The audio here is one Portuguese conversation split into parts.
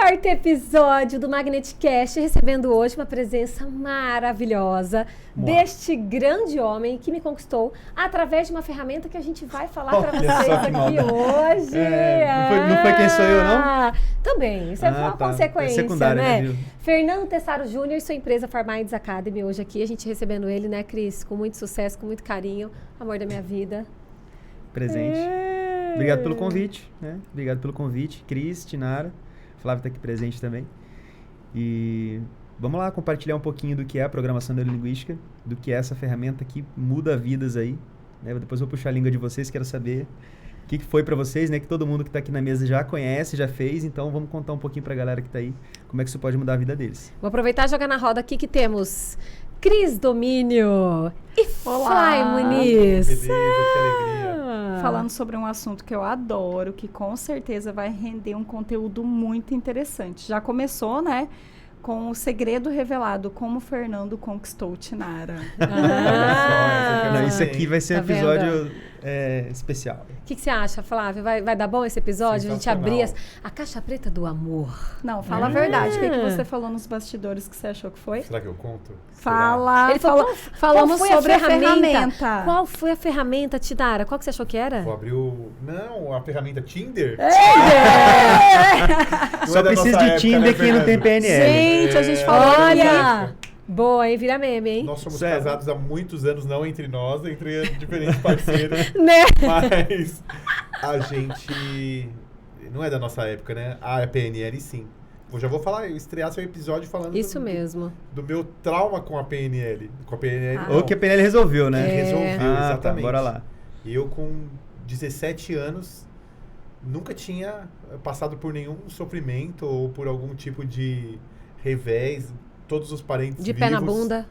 4º episódio do Magneticast, recebendo hoje uma presença maravilhosa deste grande homem que me conquistou através de uma ferramenta que a gente vai falar para vocês aqui hoje. Não foi quem sou eu, não? Também, isso é uma consequência, secundário, né? Fernando Tessaro Júnior e sua empresa Farminds Academy, hoje aqui, a gente recebendo ele, né, Cris? Com muito sucesso, com muito carinho, amor da minha vida. Presente. Obrigado pelo convite, né? Obrigado pelo convite, Cris, Tinara. Flávio está aqui presente também. E vamos lá compartilhar um pouquinho do que é a programação neurolinguística, do que é essa ferramenta que muda vidas aí. Né? Depois eu vou puxar a língua de vocês, quero saber o que foi para vocês, né? Que todo mundo que está aqui na mesa já conhece, já fez. Então vamos contar um pouquinho para a galera que está aí, como é que isso pode mudar a vida deles. Vou aproveitar e jogar na roda aqui que temos Cris Domínio e Fly Muniz. Beleza, que alegria. Falando sobre um assunto que eu adoro, que com certeza vai render um conteúdo muito interessante. Já começou, né? Com o segredo revelado, como o Fernando conquistou Tinara. Não, isso aqui vai ser um episódio especial. O que você acha, Flávio? Vai dar bom esse episódio? A gente abrir a caixa preta do amor. Não, fala a verdade. O que você falou nos bastidores que você achou que foi? Será que eu conto? Fala. Ele falou, falamos sobre a ferramenta. Qual foi a ferramenta, Tinara? Qual que você achou que era? Vou abrir Não, a ferramenta Tinder? Só precisa de Tinder quem não tem PNL. Gente, a gente falou. Olha! Boa, hein? Vira meme, hein? Nós somos casados há muitos anos, não entre nós, entre diferentes parceiros. Né? Mas a gente... Não é da nossa época, né? A PNL, sim. Eu já vou falar, eu estrear seu episódio falando isso mesmo. Do meu trauma com a PNL. Com a PNL, Ou que a PNL resolveu, né? Resolveu, exatamente. Tá, bora lá. Eu, com 17 anos, nunca tinha passado por nenhum sofrimento ou por algum tipo de revés. Todos os parentes de vivos. pé na bunda.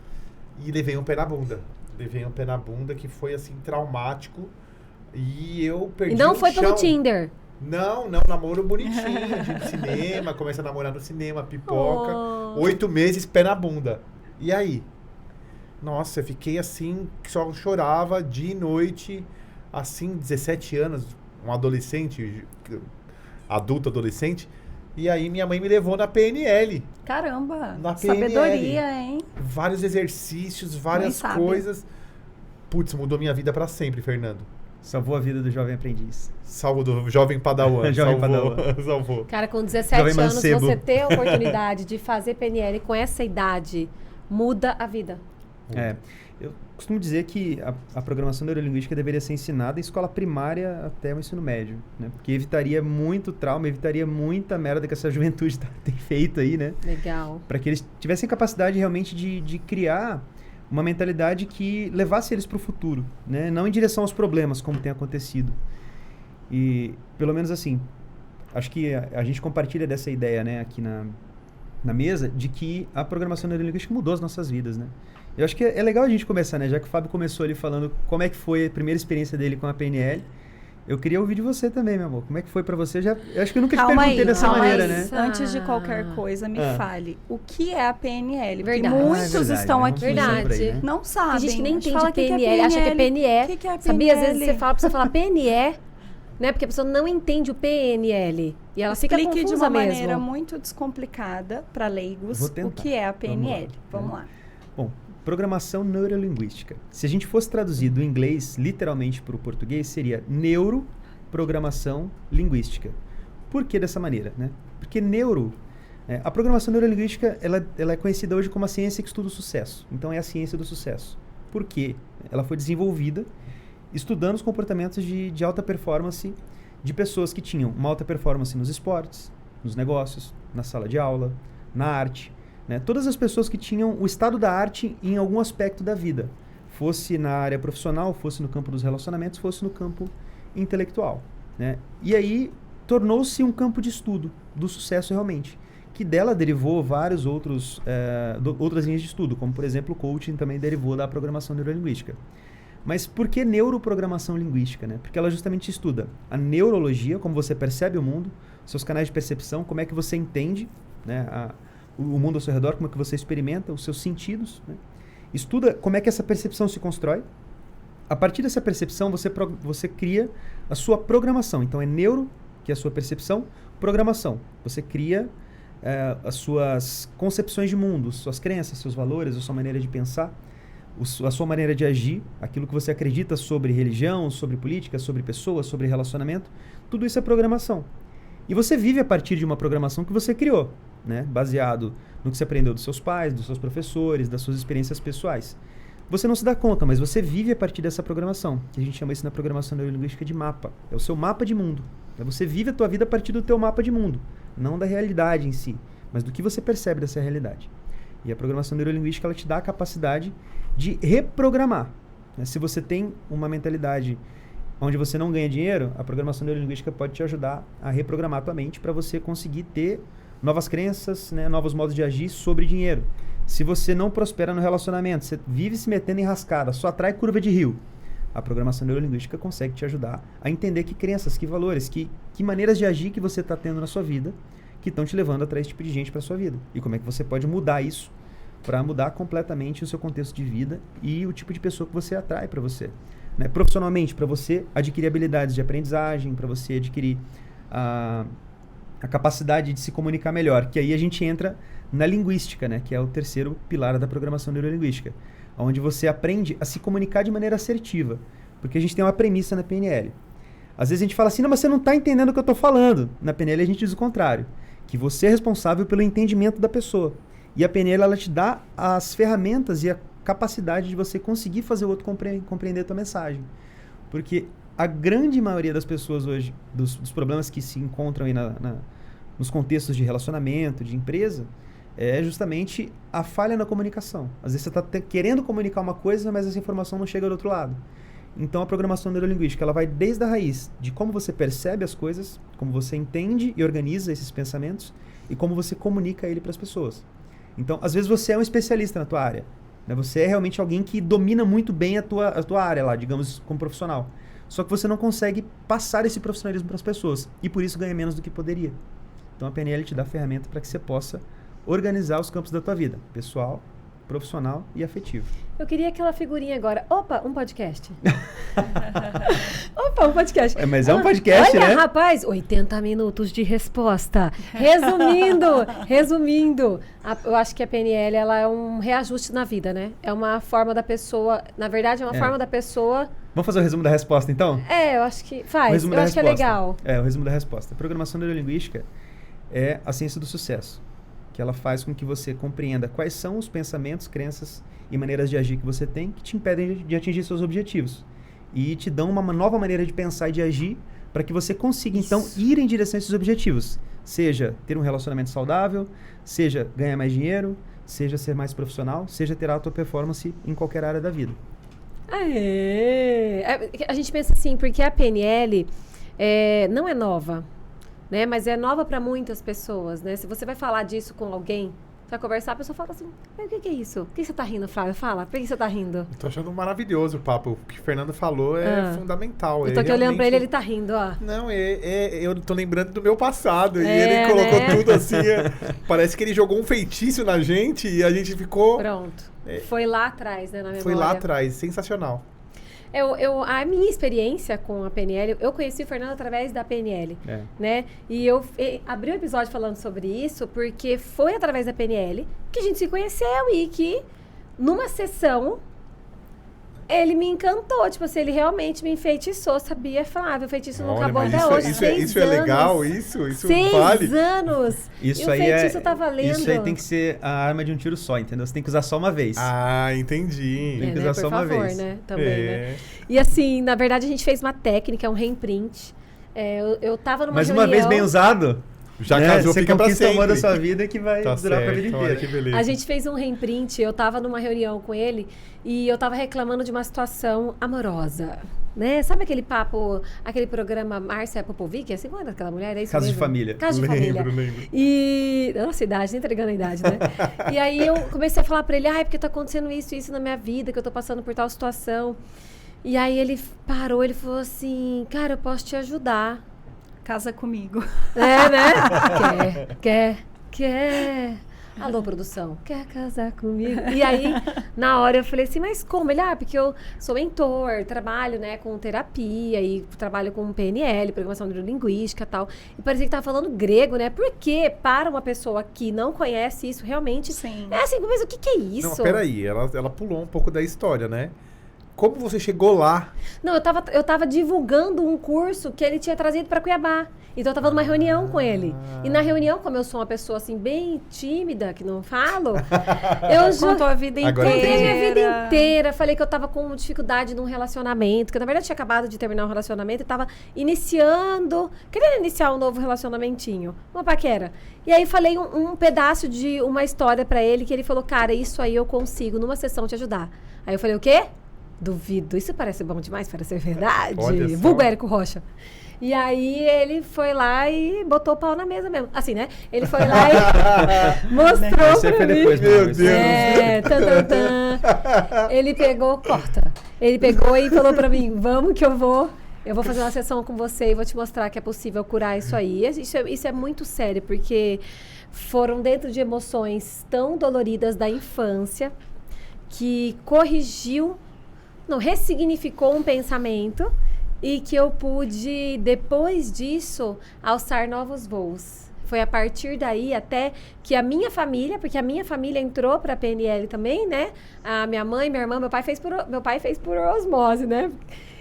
E levei um pé na bunda. Levei um pé na bunda que foi, assim, traumático. E eu perdi o chão. E não foi pelo Tinder? Não, namoro bonitinho, de cinema, começa a namorar no cinema, pipoca. 8 meses, pé na bunda. E aí? Nossa, eu fiquei assim, só chorava dia e noite, assim, 17 anos, um adolescente, adulto adolescente. E aí minha mãe me levou na PNL. Caramba, na PNL. Sabedoria, hein? Vários exercícios, várias coisas. Putz, mudou minha vida pra sempre, Fernando. Salvou a vida do jovem aprendiz. Salvou do jovem padawan. Salvou. Cara, com 17 anos, você ter a oportunidade de fazer PNL com essa idade, muda a vida. Eu costumo dizer que a programação neurolinguística deveria ser ensinada em escola primária até o ensino médio, né? Porque evitaria muito trauma, evitaria muita merda que essa juventude tem feito aí, né? Legal. Para que eles tivessem capacidade realmente de criar uma mentalidade que levasse eles para o futuro, né? Não em direção aos problemas, como tem acontecido. E, pelo menos assim, acho que a gente compartilha dessa ideia, né, aqui na mesa, de que a programação neurolinguística mudou as nossas vidas, né? Eu acho que é legal a gente começar, né? Já que o Fábio começou ali falando como é que foi a primeira experiência dele com a PNL, eu queria ouvir de você também, meu amor. Como é que foi pra você? Eu acho que eu nunca te perguntei dessa maneira, né? Antes de qualquer coisa, me fale, o que é a PNL? Verdade. Porque muitos estão aqui, não sabem. Tem gente que nem entende PNL, acha que é PNE. O que é PNL? Sabia? Às vezes você fala pra você falar PNE, né? Porque a pessoa não entende o PNL. E ela fica confusa de uma mesmo. maneira muito descomplicada para leigos o que é a PNL. Vamos lá. Bom, programação neurolinguística. Se a gente fosse traduzir do inglês literalmente para o português, seria neuroprogramação linguística. Por que dessa maneira, né? Porque a programação neurolinguística, ela é conhecida hoje como a ciência que estuda o sucesso. Então é a ciência do sucesso. Por quê? Ela foi desenvolvida estudando os comportamentos de alta performance de pessoas que tinham uma alta performance nos esportes, nos negócios, na sala de aula, na arte, né? Todas as pessoas que tinham o estado da arte em algum aspecto da vida, fosse na área profissional, fosse no campo dos relacionamentos, fosse no campo intelectual, né? E aí tornou-se um campo de estudo do sucesso realmente, que dela derivou vários outras linhas de estudo, como por exemplo o coaching também derivou da programação neurolinguística. Mas por que neuroprogramação linguística, né? Porque ela justamente estuda a neurologia, como você percebe o mundo, seus canais de percepção, como é que você entende, né, o mundo ao seu redor, como é que você experimenta os seus sentidos, né? Estuda como é que essa percepção se constrói. A partir dessa percepção, você cria a sua programação. Então, é neuro, que é a sua percepção, programação. Você cria as suas concepções de mundo, suas crenças, seus valores, a sua maneira de pensar, a sua maneira de agir, aquilo que você acredita sobre religião, sobre política, sobre pessoas, sobre relacionamento, tudo isso é programação. E você vive a partir de uma programação que você criou, né? Baseado no que você aprendeu dos seus pais, dos seus professores, das suas experiências pessoais. Você não se dá conta, mas você vive a partir dessa programação, que a gente chama isso na programação neurolinguística de mapa. É o seu mapa de mundo. Você vive a tua vida a partir do teu mapa de mundo, não da realidade em si, mas do que você percebe dessa realidade. E a programação neurolinguística, ela te dá a capacidade de reprogramar, né? Se você tem uma mentalidade onde você não ganha dinheiro, a programação neurolinguística pode te ajudar a reprogramar a tua mente para você conseguir ter novas crenças, né, novos modos de agir sobre dinheiro. Se você não prospera no relacionamento, você vive se metendo em rascada, só atrai curva de rio, a programação neurolinguística consegue te ajudar a entender que crenças, que valores, que maneiras de agir que você está tendo na sua vida que estão te levando a atrair esse tipo de gente para sua vida. E como é que você pode mudar isso para mudar completamente o seu contexto de vida e o tipo de pessoa que você atrai para você. Né? Profissionalmente, para você adquirir habilidades de aprendizagem, para você adquirir a capacidade de se comunicar melhor, que aí a gente entra na linguística, né? Que é o terceiro pilar da programação neurolinguística, onde você aprende a se comunicar de maneira assertiva, porque a gente tem uma premissa na PNL. Às vezes a gente fala assim, não, mas você não está entendendo o que eu estou falando. Na PNL a gente diz o contrário, que você é responsável pelo entendimento da pessoa. E a PNL, ela te dá as ferramentas e a capacidade de você conseguir fazer o outro compreender a tua mensagem. Porque a grande maioria das pessoas hoje, dos problemas que se encontram aí nos contextos de relacionamento, de empresa, é justamente a falha na comunicação. Às vezes você está querendo comunicar uma coisa, mas essa informação não chega do outro lado. Então a programação neurolinguística, ela vai desde a raiz de como você percebe as coisas, como você entende e organiza esses pensamentos e como você comunica ele para as pessoas. Então, às vezes você é um especialista na tua área, né? Você é realmente alguém que domina muito bem a tua área lá, digamos, como profissional. Só que você não consegue passar esse profissionalismo para as pessoas e por isso ganha menos do que poderia. Então a PNL te dá ferramenta para que você possa organizar os campos da tua vida, pessoal, profissional e afetivo. Eu queria aquela figurinha agora. Opa, um podcast. Opa, um podcast. Mas é um podcast, olha, né? Rapaz, 80 minutos de resposta. Resumindo, eu acho que a PNL, ela é um reajuste na vida, né? É uma forma da pessoa, na verdade, é uma forma da pessoa... Vamos fazer o resumo da resposta, então? Eu acho que faz. Eu acho que é legal. O resumo da resposta. A programação neurolinguística é a ciência do sucesso, que ela faz com que você compreenda quais são os pensamentos, crenças e maneiras de agir que você tem que te impedem de atingir seus objetivos. E te dão uma nova maneira de pensar e de agir para que você consiga, então, ir em direção a esses objetivos. Seja ter um relacionamento saudável, seja ganhar mais dinheiro, seja ser mais profissional, seja ter alta performance em qualquer área da vida. A gente pensa assim, porque a PNL não é nova, né? Mas é nova para muitas pessoas, né? Se você vai falar disso com alguém, você vai conversar, a pessoa fala assim, mas o que é isso? Por que você tá rindo, Flávia? Fala, por que você tá rindo? Tô achando maravilhoso o papo. O que o Fernando falou é fundamental. Eu tô aqui olhando pra ele tá rindo, ó. Não, eu tô lembrando do meu passado. E ele colocou tudo assim. Parece que ele jogou um feitiço na gente e a gente ficou... Pronto. Foi lá atrás, né, na memória. Foi lá atrás, sensacional. A minha experiência com a PNL, eu conheci o Fernando através da PNL, né? E eu abri um episódio falando sobre isso porque foi através da PNL que a gente se conheceu e que numa sessão ele me encantou, tipo assim, ele realmente me enfeitiçou, sabia? Flávia, o feitiço não acabou até hoje. Isso é legal, isso vale. 6 anos! Isso e o feitiço tá valendo. Isso aí tem que ser a arma de um tiro só, entendeu? Você tem que usar só uma vez. Ah, entendi. Tem que usar só uma vez. Né? Também, né? E assim, na verdade a gente fez uma técnica, um reimprint. Eu tava numa reunião... Mas uma vez bem usado... Já casou, fica pra sempre. Você conquista o amor da sua vida que vai durar pra vida inteira. Olha que beleza. A gente fez um reimprint, eu tava numa reunião com ele e eu tava reclamando de uma situação amorosa, né? Sabe aquele papo, aquele programa Márcia Popovic, assim, qual é daquela mulher? É isso Caso mesmo? de Família. Caso de Família. Lembro. E... Nossa, idade, nem entregando a idade, né? E aí eu comecei a falar pra ele, porque tá acontecendo isso na minha vida, que eu tô passando por tal situação. E aí ele parou, ele falou assim, cara, eu posso te ajudar. Casa comigo. Né? Quer. Alô, produção, quer casar comigo? E aí, na hora eu falei assim, mas como? Ele, porque eu sou mentor, trabalho, né, com terapia e trabalho com PNL, programação neurolinguística e tal. E parecia que tava falando grego, né? Porque para uma pessoa que não conhece isso, realmente, Sim. é assim, mas o que é isso? Não, peraí, ela pulou um pouco da história, né? Como você chegou lá? Não, eu tava divulgando um curso que ele tinha trazido para Cuiabá. Então eu tava numa reunião com ele. E na reunião, como eu sou uma pessoa assim bem tímida, que não falo, eu Contou a vida Agora inteira. contei minha vida inteira. Falei que eu tava com dificuldade num relacionamento, que na verdade eu tinha acabado de terminar um relacionamento e tava querendo iniciar um novo relacionamentinho, uma paquera. E aí falei um pedaço de uma história para ele, que ele falou, cara, isso aí eu consigo numa sessão te ajudar. Aí eu falei, o quê? Duvido. Isso parece bom demais para ser verdade. Olha só. Vulgo Érico Rocha. E aí ele foi lá e botou o pau na mesa mesmo. Assim, né? Ele foi lá e mostrou Isso aí pra foi mim. depois, Meu mano. Deus. Tan. Ele pegou, corta. Ele pegou e falou pra mim, vamos que eu vou fazer uma sessão com você e vou te mostrar que é possível curar isso aí. Isso é muito sério, porque foram dentro de emoções tão doloridas da infância que ressignificou um pensamento e que eu pude, depois disso, alçar novos voos. Foi a partir daí até que a minha família, porque a minha família entrou para a PNL também, né? A minha mãe, minha irmã, meu pai fez por osmose, né?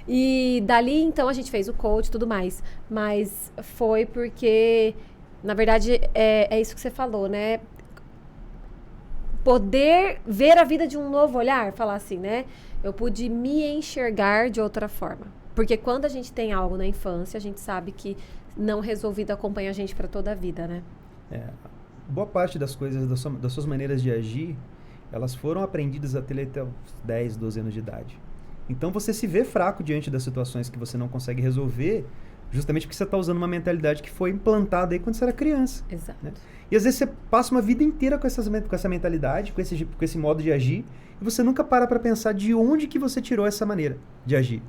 E dali, então, a gente fez o coach e tudo mais. Mas foi porque, na verdade, é isso que você falou, né? Poder ver a vida de um novo olhar, falar assim, né? Eu pude me enxergar de outra forma. Porque quando a gente tem algo na infância, a gente sabe que não resolvido acompanha a gente para toda a vida, né? Boa parte das coisas, das suas maneiras de agir, elas foram aprendidas até os 10, 12 anos de idade. Então você se vê fraco diante das situações que você não consegue resolver, justamente porque você está usando uma mentalidade que foi implantada aí quando você era criança. Exato. Né? E às vezes você passa uma vida inteira com essa mentalidade, com esse modo de agir, e você nunca para pensar de onde que você tirou essa maneira de agir.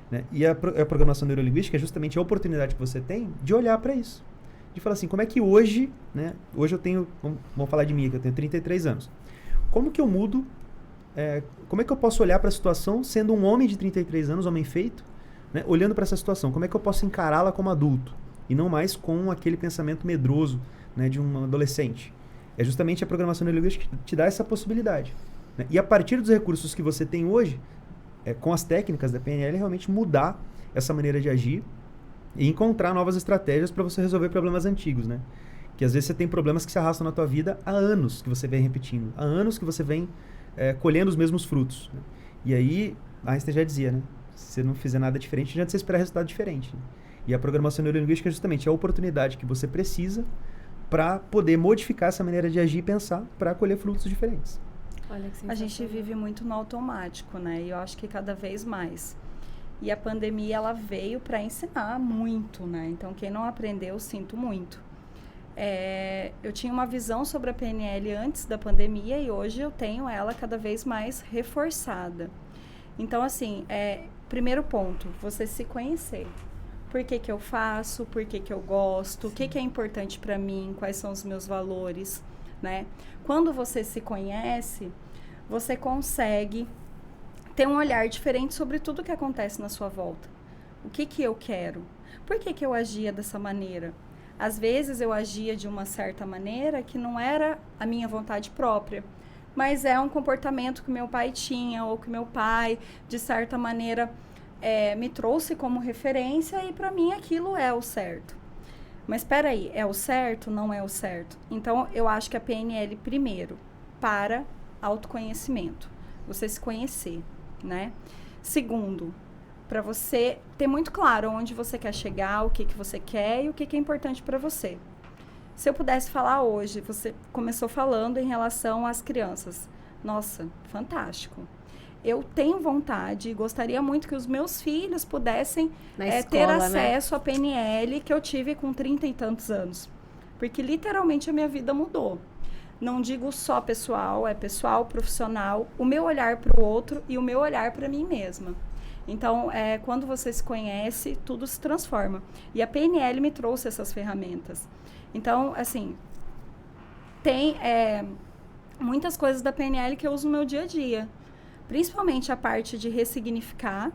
Né? E a programação neurolinguística é justamente a oportunidade que você tem de olhar para isso. De falar assim, como é que hoje, né? Hoje eu tenho, vamos falar de mim, que eu tenho 33 anos. Como que eu mudo, como é que eu posso olhar para a situação sendo um homem de 33 anos, homem feito, né? Olhando para essa situação, como é que eu posso encará-la como adulto e não mais com aquele pensamento medroso, né, de um adolescente. É justamente a programação neurolinguística que te dá essa possibilidade. Né? E a partir dos recursos que você tem hoje, com as técnicas da PNL, realmente mudar essa maneira de agir e encontrar novas estratégias para você resolver problemas antigos, né? Que às vezes você tem problemas que se arrastam na tua vida há anos que você vem repetindo, há anos que você vem colhendo os mesmos frutos. Né? E aí, Einstein já dizia, né? Se você não fizer nada diferente, não adianta você esperar resultado diferente. Né? E a programação neurolinguística é justamente a oportunidade que você precisa para poder modificar essa maneira de agir e pensar para colher frutos diferentes. Olha que A gente vive muito no automático, né? E eu acho que cada vez mais. E a pandemia, ela veio para ensinar muito, né? Então, quem não aprendeu, sinto muito. Eu tinha uma visão sobre a PNL antes da pandemia e hoje eu tenho ela cada vez mais reforçada. Então, assim, primeiro ponto, você se conhecer. Por que que eu faço? Por que que eu gosto? O que que é importante para mim? Quais são os meus valores? Né? Quando você se conhece, você consegue ter um olhar diferente sobre tudo que acontece na sua volta. O que que eu quero? Por que que eu agia dessa maneira? Às vezes eu agia de uma certa maneira que não era a minha vontade própria, mas é um comportamento que meu pai tinha ou que meu pai, de certa maneira, me trouxe como referência e para mim aquilo é o certo. Mas espera aí, é o certo? Não é o certo? Então, eu acho que a PNL, primeiro, para autoconhecimento. Você se conhecer, né? Segundo, para você ter muito claro onde você quer chegar, o que que você quer e o que que é importante para você. Se eu pudesse falar hoje, você começou falando em relação às crianças. Nossa, fantástico. Eu tenho vontade e gostaria muito que os meus filhos pudessem ter acesso à PNL que eu tive com 30 e tantos anos. Porque literalmente a minha vida mudou. Não digo só pessoal, é pessoal, profissional, o meu olhar para o outro e o meu olhar para mim mesma. Então, quando você se conhece, tudo se transforma. E a PNL me trouxe essas ferramentas. Então, assim, tem muitas coisas da PNL que eu uso no meu dia a dia. Principalmente a parte de ressignificar,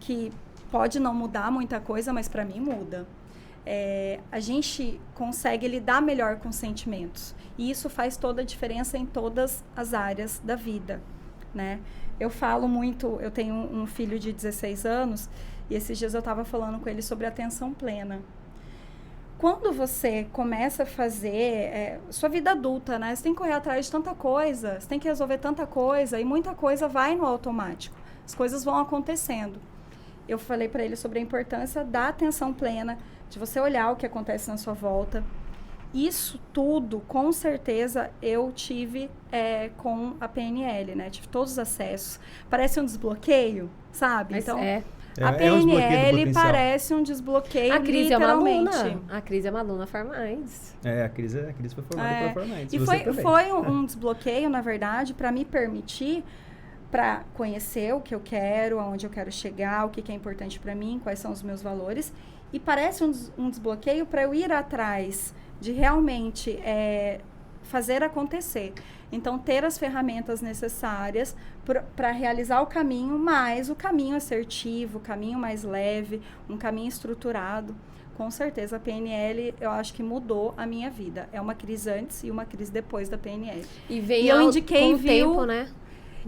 que pode não mudar muita coisa, mas para mim muda. A gente consegue lidar melhor com sentimentos. E isso faz toda a diferença em todas as áreas da vida, né? Eu falo muito, eu tenho um filho de 16 anos, e esses dias eu estava falando com ele sobre atenção plena. Quando você começa a fazer sua vida adulta, né? Você tem que correr atrás de tanta coisa, você tem que resolver tanta coisa, e muita coisa vai no automático. As coisas vão acontecendo. Eu falei para ele sobre a importância da atenção plena, de você olhar o que acontece na sua volta. Isso tudo, com certeza, eu tive com a PNL, né? Tive todos os acessos. Parece um desbloqueio, sabe? Mas então, um a desbloqueio do PNL potencial. parece um desbloqueio, A Cris é uma literalmente. aluna. A Cris é uma aluna Farminds. A Cris foi formada pela Farminds. E foi um desbloqueio, na verdade, para me permitir para conhecer o que eu quero, aonde eu quero chegar, o que é importante para mim, quais são os meus valores. E parece um desbloqueio para eu ir atrás de realmente fazer acontecer. Então, ter as ferramentas necessárias para realizar o caminho, mas o caminho assertivo, o caminho mais leve, um caminho estruturado. Com certeza, a PNL, eu acho que mudou a minha vida. É uma crise antes e uma crise depois da PNL. E eu indiquei, com o tempo, né?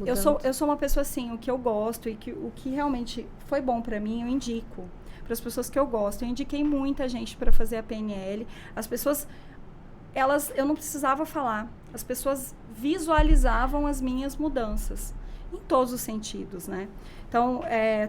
Eu sou uma pessoa assim, o que eu gosto e o que realmente foi bom para mim, eu indico para as pessoas que eu gosto. Eu indiquei muita gente para fazer a PNL. As pessoas, eu não precisava falar. As pessoas visualizavam as minhas mudanças em todos os sentidos, né? Então,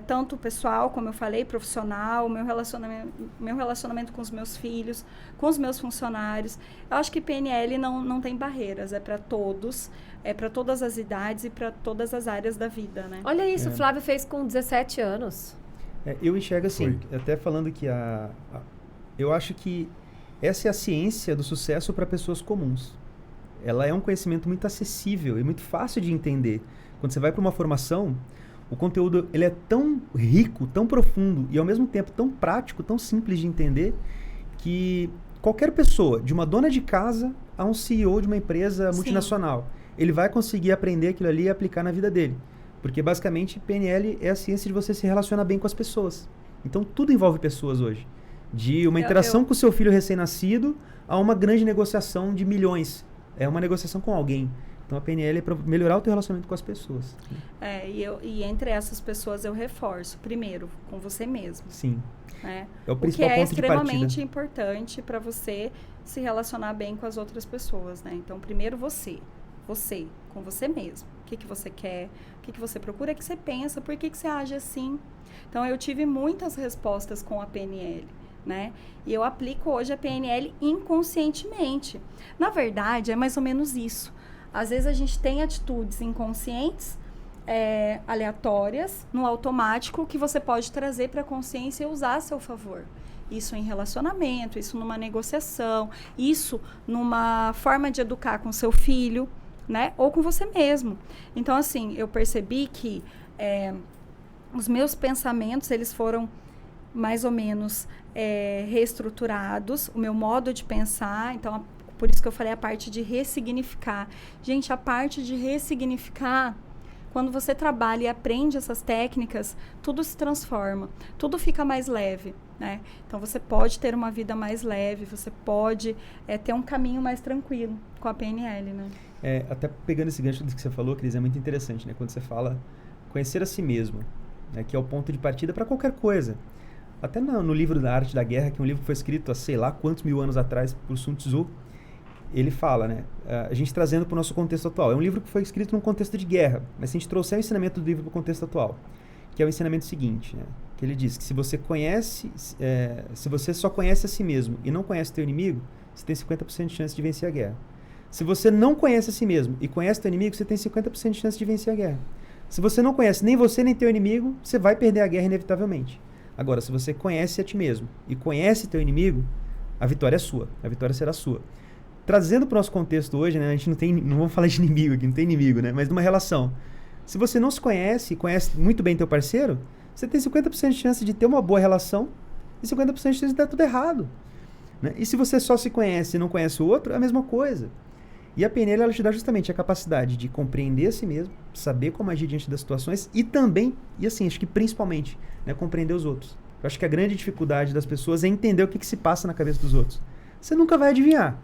tanto pessoal, como eu falei, profissional, meu relacionamento com os meus filhos, com os meus funcionários. Eu acho que PNL não tem barreiras, é para todos, é para todas as idades e para todas as áreas da vida, né? Olha isso, o Flávio fez com 17 anos. Eu enxergo assim, até falando que eu acho que essa é a ciência do sucesso para pessoas comuns. Ela é um conhecimento muito acessível e muito fácil de entender. Quando você vai para uma formação, o conteúdo ele é tão rico, tão profundo e ao mesmo tempo tão prático, tão simples de entender, que qualquer pessoa, de uma dona de casa a um CEO de uma empresa multinacional, ele vai conseguir aprender aquilo ali e aplicar na vida dele. Porque basicamente PNL é a ciência de você se relacionar bem com as pessoas. Então tudo envolve pessoas hoje. De uma interação com o seu filho recém-nascido a uma grande negociação de milhões. É uma negociação com alguém. Então a PNL é para melhorar o teu relacionamento com as pessoas. E entre essas pessoas eu reforço, primeiro, com você mesmo. Sim. Né? É o principal ponto de partida. O que é extremamente importante para você se relacionar bem com as outras pessoas, né? Então, primeiro você, com você mesmo. O que você quer, o que você procura, o que você pensa, por que você age assim. Então, eu tive muitas respostas com a PNL, né? E eu aplico hoje a PNL inconscientemente. Na verdade, é mais ou menos isso. Às vezes a gente tem atitudes inconscientes, aleatórias, no automático, que você pode trazer para a consciência e usar a seu favor. Isso em relacionamento, isso numa negociação, isso numa forma de educar com seu filho, né? Ou com você mesmo. Então, assim, eu percebi que os meus pensamentos, eles foram mais ou menos reestruturados, o meu modo de pensar. Então, por isso que eu falei a parte de ressignificar. Gente, a parte de ressignificar, quando você trabalha e aprende essas técnicas, tudo se transforma, tudo fica mais leve, né? Então, você pode ter uma vida mais leve, você pode ter um caminho mais tranquilo com a PNL, né? Até pegando esse gancho do que você falou, Cris, é muito interessante, né? Quando você fala conhecer a si mesmo, né? Que é o ponto de partida para qualquer coisa. Até no livro da Arte da Guerra, que é um livro que foi escrito há sei lá quantos mil anos atrás por Sun Tzu, ele fala, né? A gente trazendo para o nosso contexto atual. É um livro que foi escrito num contexto de guerra, mas se a gente trouxer o ensinamento do livro para o contexto atual, que é o ensinamento seguinte, né? Que ele diz que se você só conhece a si mesmo e não conhece teu inimigo, você tem 50% de chance de vencer a guerra. Se você não conhece a si mesmo e conhece teu inimigo, você tem 50% de chance de vencer a guerra. Se você não conhece nem você nem teu inimigo, você vai perder a guerra inevitavelmente. Agora, se você conhece a ti mesmo e conhece teu inimigo, a vitória é sua, a vitória será sua. Trazendo para o nosso contexto hoje, né, a gente não vamos falar de inimigo aqui, não tem inimigo, né, mas de uma relação. Se você não se conhece e conhece muito bem teu parceiro, você tem 50% de chance de ter uma boa relação e 50% de chance de dar tudo errado. Né? E se você só se conhece e não conhece o outro, é a mesma coisa. E a PNL, ela te dá justamente a capacidade de compreender a si mesmo, saber como agir diante das situações e também, e assim, acho que principalmente, né, compreender os outros. Eu acho que a grande dificuldade das pessoas é entender o que se passa na cabeça dos outros. Você nunca vai adivinhar,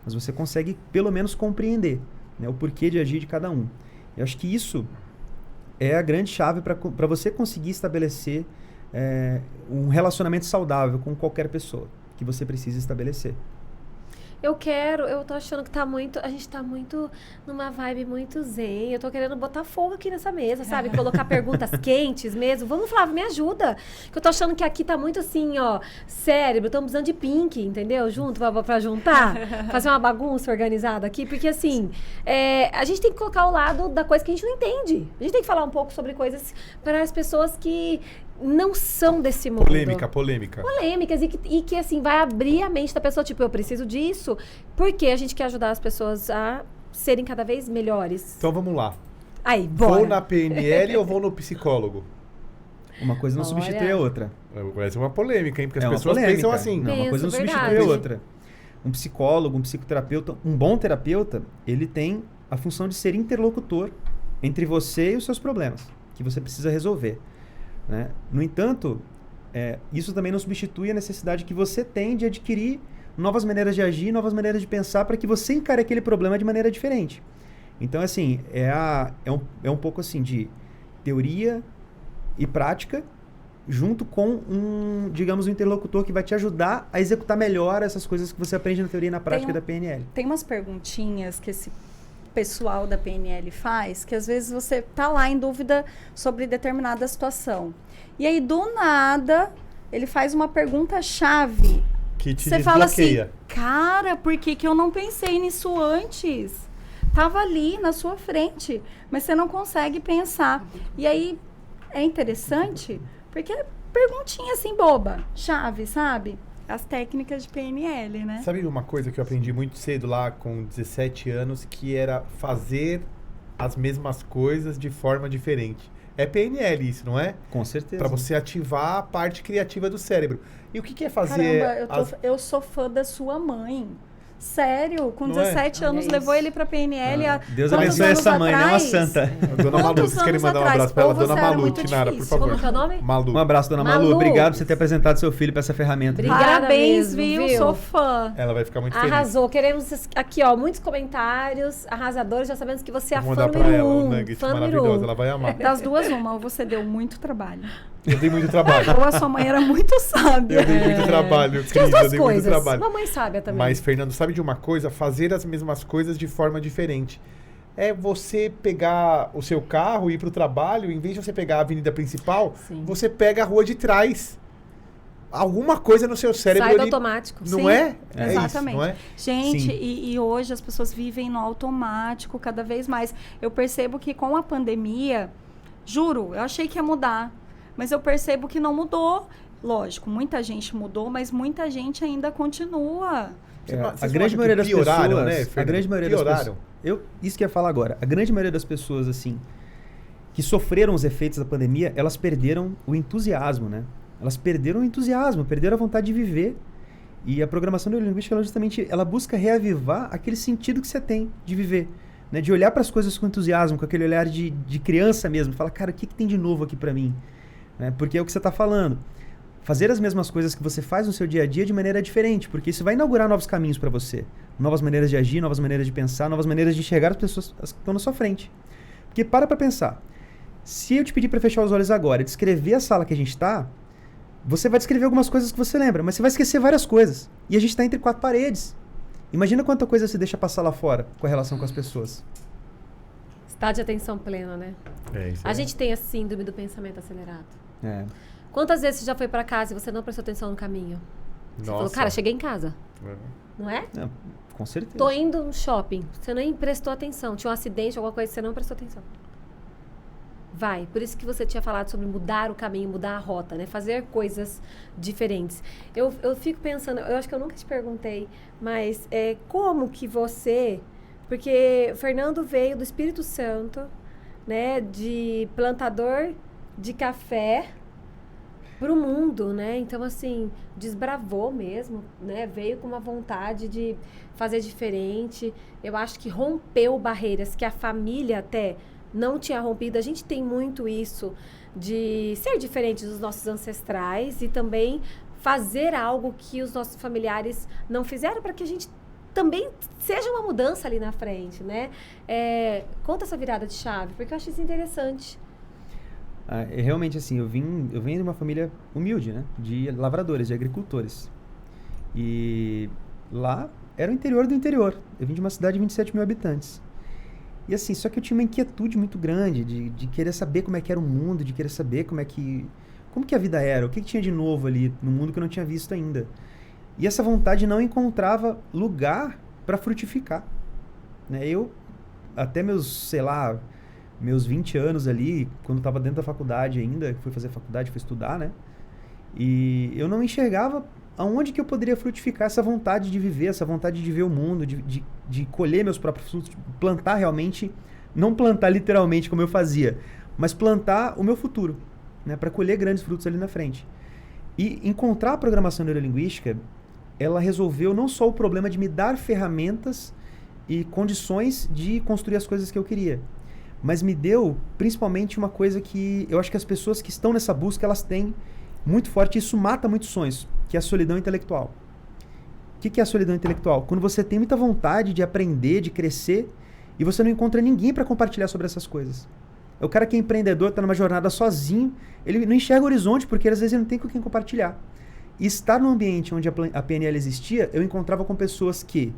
mas você consegue pelo menos compreender, né, o porquê de agir de cada um. Eu acho que isso é a grande chave para você conseguir estabelecer um relacionamento saudável com qualquer pessoa que você precisa estabelecer. Eu tô achando que a gente tá muito numa vibe muito zen. Eu tô querendo botar fogo aqui nessa mesa, sabe? Colocar perguntas quentes mesmo. Vamos, Flávio, me ajuda. Que eu tô achando que aqui tá muito assim, ó, cérebro, estamos precisando de pink, entendeu? Junto, pra juntar, fazer uma bagunça organizada aqui. Porque assim, a gente tem que colocar o lado da coisa que a gente não entende. A gente tem que falar um pouco sobre coisas para as pessoas que não são desse mundo. Polêmicas e que assim, vai abrir a mente da pessoa, tipo, eu preciso disso, porque a gente quer ajudar as pessoas a serem cada vez melhores. Então vamos lá. Aí, bora. Vou na PNL ou vou no psicólogo? Uma coisa não substitui a outra. Parece uma polêmica, hein? Porque as uma pessoas polêmica. pensam assim. Não, uma coisa não substitui a outra. Um psicólogo, um psicoterapeuta, um bom terapeuta, ele tem a função de ser interlocutor entre você e os seus problemas, que você precisa resolver. Né? No entanto, isso também não substitui a necessidade que você tem de adquirir novas maneiras de agir, novas maneiras de pensar para que você encare aquele problema de maneira diferente. Então, assim, é um pouco assim de teoria e prática junto com um interlocutor que vai te ajudar a executar melhor essas coisas que você aprende na teoria e na prática da PNL. Tem umas perguntinhas que esse pessoal da PNL faz, que às vezes você tá lá em dúvida sobre determinada situação. E aí, do nada, ele faz uma pergunta-chave. Que te você fala assim, desbloqueia. cara, por que eu não pensei nisso antes? Tava ali na sua frente, mas você não consegue pensar. E aí, é interessante, porque é perguntinha assim, boba, chave, sabe? As técnicas de PNL, né? Sabe uma coisa que eu aprendi muito cedo lá com 17 anos, que era fazer as mesmas coisas de forma diferente. É PNL isso, não é? Com certeza. Para você ativar a parte criativa do cérebro. E o que é fazer... Caramba, eu sou fã da sua mãe. Sério, com Não 17 anos, levou ele pra PNL. Deus abençoe essa mãe, né? Uma santa. Dona Malu, vocês querem mandar um abraço pra ela? Dona Malu, Tinara, por favor. Como que é o nome? Malu. Um abraço, Dona Malu. Obrigado por você ter apresentado seu filho para essa ferramenta. Obrigada. Parabéns, mesmo, viu? Sou fã. Ela vai ficar muito feliz. Arrasou. Queremos aqui, ó, muitos comentários arrasadores. Já sabemos que você é a Vou fã mandar pra número ela um 1. nugget Fã número maravilhoso, 1. ela vai amar. Das duas, uma. Ou você deu muito trabalho. Eu dei muito trabalho. Ou a sua mãe era muito sábia. Eu dei muito trabalho, Que as Cris, duas eu dei muito coisas. trabalho. Mamãe sábia também. Mas, Fernando, sabe de uma coisa? Fazer as mesmas coisas de forma diferente. É você pegar o seu carro e ir pro trabalho, em vez de você pegar a avenida principal, Sim. você pega a rua de trás. Alguma coisa no seu cérebro... Sai do automático. Não Sim, é? exatamente. Isso, não é? Gente, Sim. e hoje as pessoas vivem no automático cada vez mais. Eu percebo que com a pandemia, juro, eu achei que ia mudar, mas eu percebo que não mudou. Lógico, muita gente mudou, mas muita gente ainda continua. A grande maioria das pessoas, né, a grande maioria das pessoas, isso que eu ia falar agora, a grande maioria das pessoas assim que sofreram os efeitos da pandemia, elas perderam o entusiasmo, né? Elas perderam o entusiasmo, perderam a vontade de viver. E a programação neurolinguística, ela justamente, ela busca reavivar aquele sentido que você tem de viver, né? De olhar para as coisas com entusiasmo, com aquele olhar de criança mesmo, falar, cara, o que tem de novo aqui para mim? Né? Porque é o que você está falando. Fazer as mesmas coisas que você faz no seu dia a dia de maneira diferente, porque isso vai inaugurar novos caminhos para você. Novas maneiras de agir, novas maneiras de pensar, novas maneiras de enxergar as pessoas que estão na sua frente. Porque para pensar. Se eu te pedir para fechar os olhos agora e descrever a sala que a gente está, você vai descrever algumas coisas que você lembra, mas você vai esquecer várias coisas. E a gente está entre quatro paredes. Imagina quanta coisa você deixa passar lá fora com a relação com as pessoas. Estado de atenção plena, né? A gente tem a síndrome do pensamento acelerado. Quantas vezes você já foi pra casa e você não prestou atenção no caminho? Você falou, cara, cheguei em casa. Não é? Com certeza. Tô indo no shopping. Você nem prestou atenção. Tinha um acidente, alguma coisa, você não prestou atenção. Vai. Por isso que você tinha falado sobre mudar o caminho, mudar a rota, né? Fazer coisas diferentes. Eu fico pensando, eu acho que eu nunca te perguntei, mas como que você... Porque o Fernando veio do Espírito Santo, né? De plantador de café pro mundo, né? Então, assim, desbravou mesmo, né? Veio com uma vontade de fazer diferente. Eu acho que rompeu barreiras que a família até não tinha rompido. A gente tem muito isso de ser diferente dos nossos ancestrais e também fazer algo que os nossos familiares não fizeram para que a gente também seja uma mudança ali na frente, né? Conta essa virada de chave, porque eu acho isso interessante. Realmente, assim, eu venho de uma família humilde, né? De lavradores, de agricultores. E lá era o interior do interior. Eu vim de uma cidade de 27 mil habitantes. E assim, só que eu tinha uma inquietude muito grande de querer saber como é que era o mundo, de querer saber como que a vida era, o que tinha de novo ali no mundo que eu não tinha visto ainda. E essa vontade não encontrava lugar para frutificar, né? Eu, até meus 20 anos ali, quando estava dentro da faculdade ainda, fui fazer faculdade, fui estudar, né? E eu não enxergava aonde que eu poderia frutificar essa vontade de viver, essa vontade de ver o mundo, de colher meus próprios frutos, de plantar realmente, não plantar literalmente como eu fazia, mas plantar o meu futuro, né? Para colher grandes frutos ali na frente. E encontrar a programação neurolinguística, ela resolveu não só o problema de me dar ferramentas e condições de construir as coisas que eu queria, mas me deu principalmente uma coisa que eu acho que as pessoas que estão nessa busca, elas têm muito forte, e isso mata muitos sonhos, que é a solidão intelectual. O que é a solidão intelectual? Quando você tem muita vontade de aprender, de crescer, e você não encontra ninguém para compartilhar sobre essas coisas. O cara que é empreendedor, está numa jornada sozinho, ele não enxerga o horizonte, porque às vezes ele não tem com quem compartilhar. E estar num ambiente onde a PNL existia, eu encontrava com pessoas que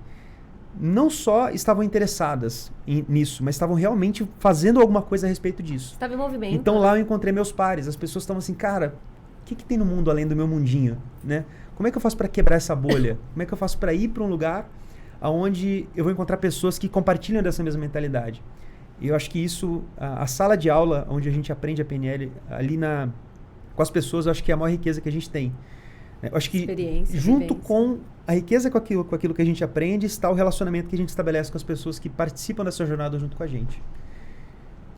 não só estavam interessadas nisso, mas estavam realmente fazendo alguma coisa a respeito disso. Estava em movimento. Então lá eu encontrei meus pares, as pessoas estavam assim, cara, o que tem no mundo além do meu mundinho, né? Como é que eu faço para quebrar essa bolha? Como é que eu faço para ir para um lugar onde eu vou encontrar pessoas que compartilham dessa mesma mentalidade? E eu acho que isso, a sala de aula onde a gente aprende a PNL, ali com as pessoas, eu acho que é a maior riqueza que a gente tem. Eu acho que junto com a riqueza com aquilo que a gente aprende, está o relacionamento que a gente estabelece com as pessoas que participam dessa jornada junto com a gente.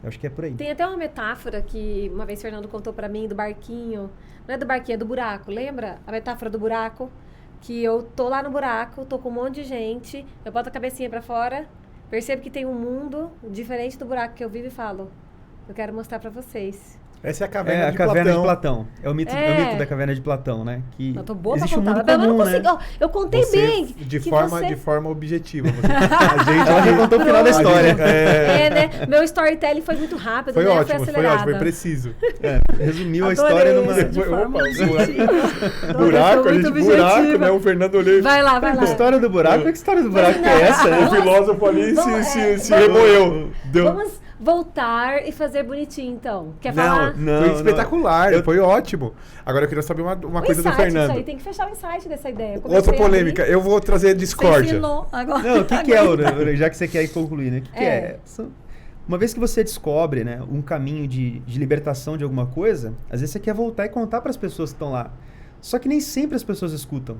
Eu acho que é por aí. Tem até uma metáfora que uma vez o Fernando contou pra mim do barquinho. Não é do barquinho, é do buraco. Lembra a metáfora do buraco? Que eu tô lá no buraco, tô com um monte de gente, eu boto a cabecinha pra fora, percebo que tem um mundo diferente do buraco que eu vivo e falo, eu quero mostrar pra vocês. Essa é a caverna de caverna de Platão. É o mito da caverna de Platão, né? Que eu tô boa existe pra contar, um mundo comum, eu não consigo, né? eu contei bem. De forma objetiva. Ela já contou o final da história. Né? Meu storytelling foi muito rápido, foi né? ótimo, foi acelerado. Foi preciso. Resumiu a história numa... Buraco, a gente buraco, né? O Fernando olhou. Vai lá. A história do buraco? Que história do buraco é essa? O filósofo ali se remoeu. Vamos voltar e fazer bonitinho, então. Quer falar? Não, foi espetacular, foi ótimo. Agora eu queria saber uma coisa do Fernando. Isso aí, tem que fechar o insight dessa ideia. Outra polêmica, eu vou trazer discórdia. Agora. Não, o que é, já que você quer concluir, né? O que é? Uma vez que você descobre, né, um caminho de libertação de alguma coisa, às vezes você quer voltar e contar para as pessoas que estão lá. Só que nem sempre as pessoas escutam.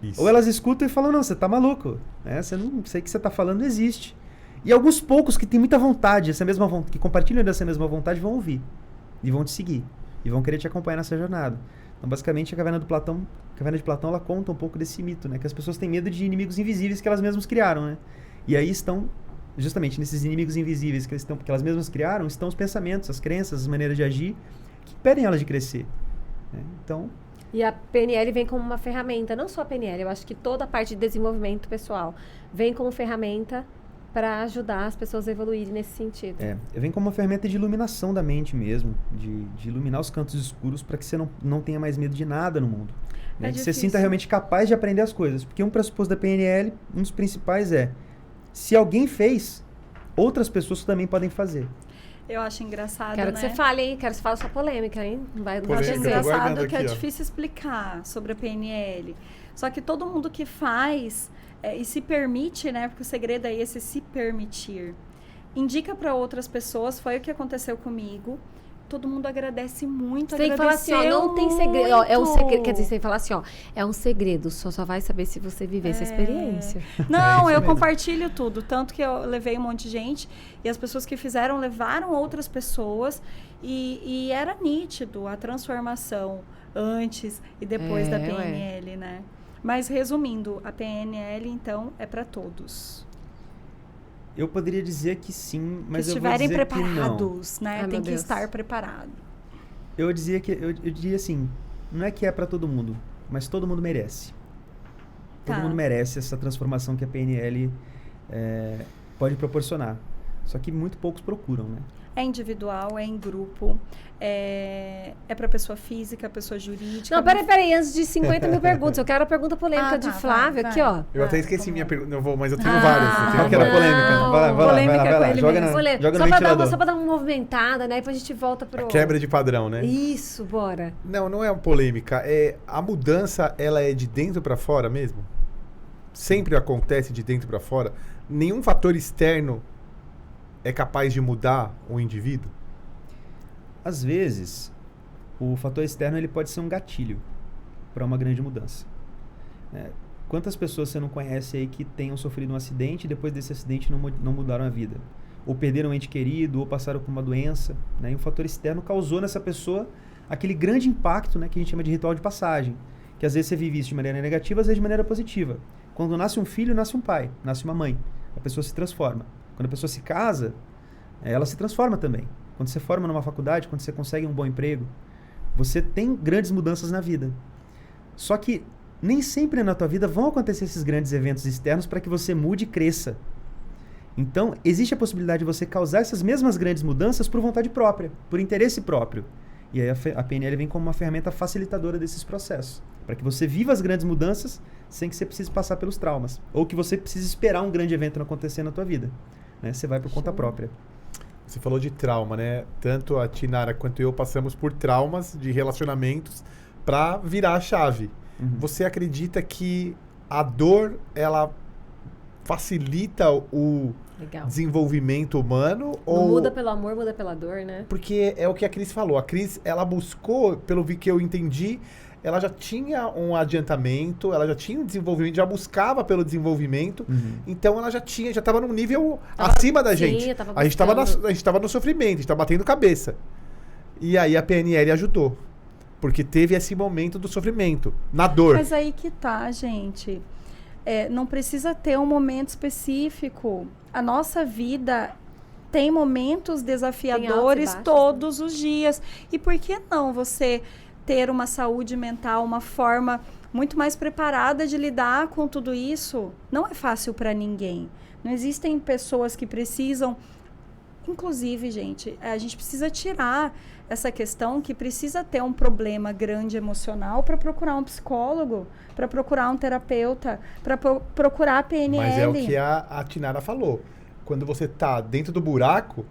Isso. Ou elas escutam e falam, não, você tá maluco. Né? Você não sei o que você tá falando, não existe. E alguns poucos que têm muita vontade, que compartilham dessa mesma vontade, vão ouvir. E vão te seguir. E vão querer te acompanhar nessa jornada. Então, basicamente, a Caverna de Platão, ela conta um pouco desse mito, né? Que as pessoas têm medo de inimigos invisíveis que elas mesmas criaram, né? E aí estão, justamente, nesses inimigos invisíveis que elas mesmas criaram, estão os pensamentos, as crenças, as maneiras de agir, que impedem elas de crescer. Né? Então... E a PNL vem como uma ferramenta, não só a PNL, eu acho que toda a parte de desenvolvimento pessoal vem como ferramenta para ajudar as pessoas a evoluírem nesse sentido. Vem como uma ferramenta de iluminação da mente mesmo, de iluminar os cantos escuros para que você não tenha mais medo de nada no mundo. Né? Que você sinta realmente capaz de aprender as coisas. Porque um pressuposto da PNL, um dos principais se alguém fez, outras pessoas também podem fazer. Eu acho engraçado, Quero que você fale, hein? Quero que você fale sua polêmica, hein? Não vai eu acho engraçado que é aqui, difícil explicar sobre a PNL. Só que todo mundo que faz... e se permite, né? Porque o segredo é esse, se permitir. Indica para outras pessoas, foi o que aconteceu comigo. todo mundo agradece muito, Você tem que falar assim, ó, não tem segredo. Ó, é um segredo. Quer dizer, você tem que falar assim, ó, é um segredo, só vai saber se você viver essa experiência. Não, eu compartilho tudo. Tanto que eu levei um monte de gente e as pessoas que fizeram levaram outras pessoas e era nítido a transformação antes e depois da PNL, né? Mas resumindo, a PNL, então, é para todos. Eu poderia dizer que sim, mas que eu vou dizer que não. estiverem preparados, né? Tem que estar preparado. Eu diria assim, não é que é para todo mundo, mas todo mundo merece. Todo mundo merece essa transformação que a PNL pode proporcionar. Só que muito poucos procuram, né? É individual, é em grupo, é para pessoa física, pessoa jurídica. Não, peraí, antes de 50 mil perguntas, eu quero a pergunta polêmica de Flávio aqui, ó. Eu até esqueci minha pergunta, não vou, mas eu tenho várias. Qual que era a polêmica? Vai lá, joga no ventilador. Só pra dar uma movimentada, né? Depois a gente volta pro... A quebra de padrão, né? Isso, bora. Não é uma polêmica. A mudança, ela é de dentro para fora mesmo? Sempre acontece de dentro para fora? Nenhum fator externo é capaz de mudar o indivíduo? Às vezes, o fator externo ele pode ser um gatilho para uma grande mudança. Quantas pessoas você não conhece aí que tenham sofrido um acidente e depois desse acidente não mudaram a vida? Ou perderam um ente querido, ou passaram por uma doença, né? E um fator externo causou nessa pessoa aquele grande impacto, né, que a gente chama de ritual de passagem. Que às vezes você vive isso de maneira negativa, às vezes de maneira positiva. Quando nasce um filho, nasce um pai, nasce uma mãe. A pessoa se transforma. Quando a pessoa se casa, ela se transforma também. Quando você forma numa faculdade, quando você consegue um bom emprego, você tem grandes mudanças na vida. Só que nem sempre na tua vida vão acontecer esses grandes eventos externos para que você mude e cresça. Então, existe a possibilidade de você causar essas mesmas grandes mudanças por vontade própria, por interesse próprio. E aí a PNL vem como uma ferramenta facilitadora desses processos, para que você viva as grandes mudanças sem que você precise passar pelos traumas, ou que você precise esperar um grande evento não acontecer na tua vida. Né? Você vai por conta própria. Você falou de trauma, né? Tanto a Tinara quanto eu passamos por traumas de relacionamentos para virar a chave. Uhum. Você acredita que a dor, ela facilita o desenvolvimento humano? Não muda pelo amor, muda pela dor, né? Porque é o que a Cris falou. A Cris, ela buscou, pelo que eu entendi, ela já tinha um adiantamento, ela já tinha um desenvolvimento, já buscava pelo desenvolvimento, então ela já estava num nível acima da gente. A gente estava no sofrimento, a gente estava batendo cabeça. E aí a PNL ajudou, porque teve esse momento do sofrimento, na dor. Mas aí que tá, gente. Não precisa ter um momento específico. A nossa vida tem momentos desafiadores todos os dias. E por que não você ter uma saúde mental, uma forma muito mais preparada de lidar com tudo isso? Não é fácil para ninguém. Não existem pessoas que precisam... Inclusive, gente, a gente precisa tirar essa questão que precisa ter um problema grande emocional para procurar um psicólogo, para procurar um terapeuta, para procurar a PNL. Mas é o que a Tinara falou. Quando você tá dentro do buraco,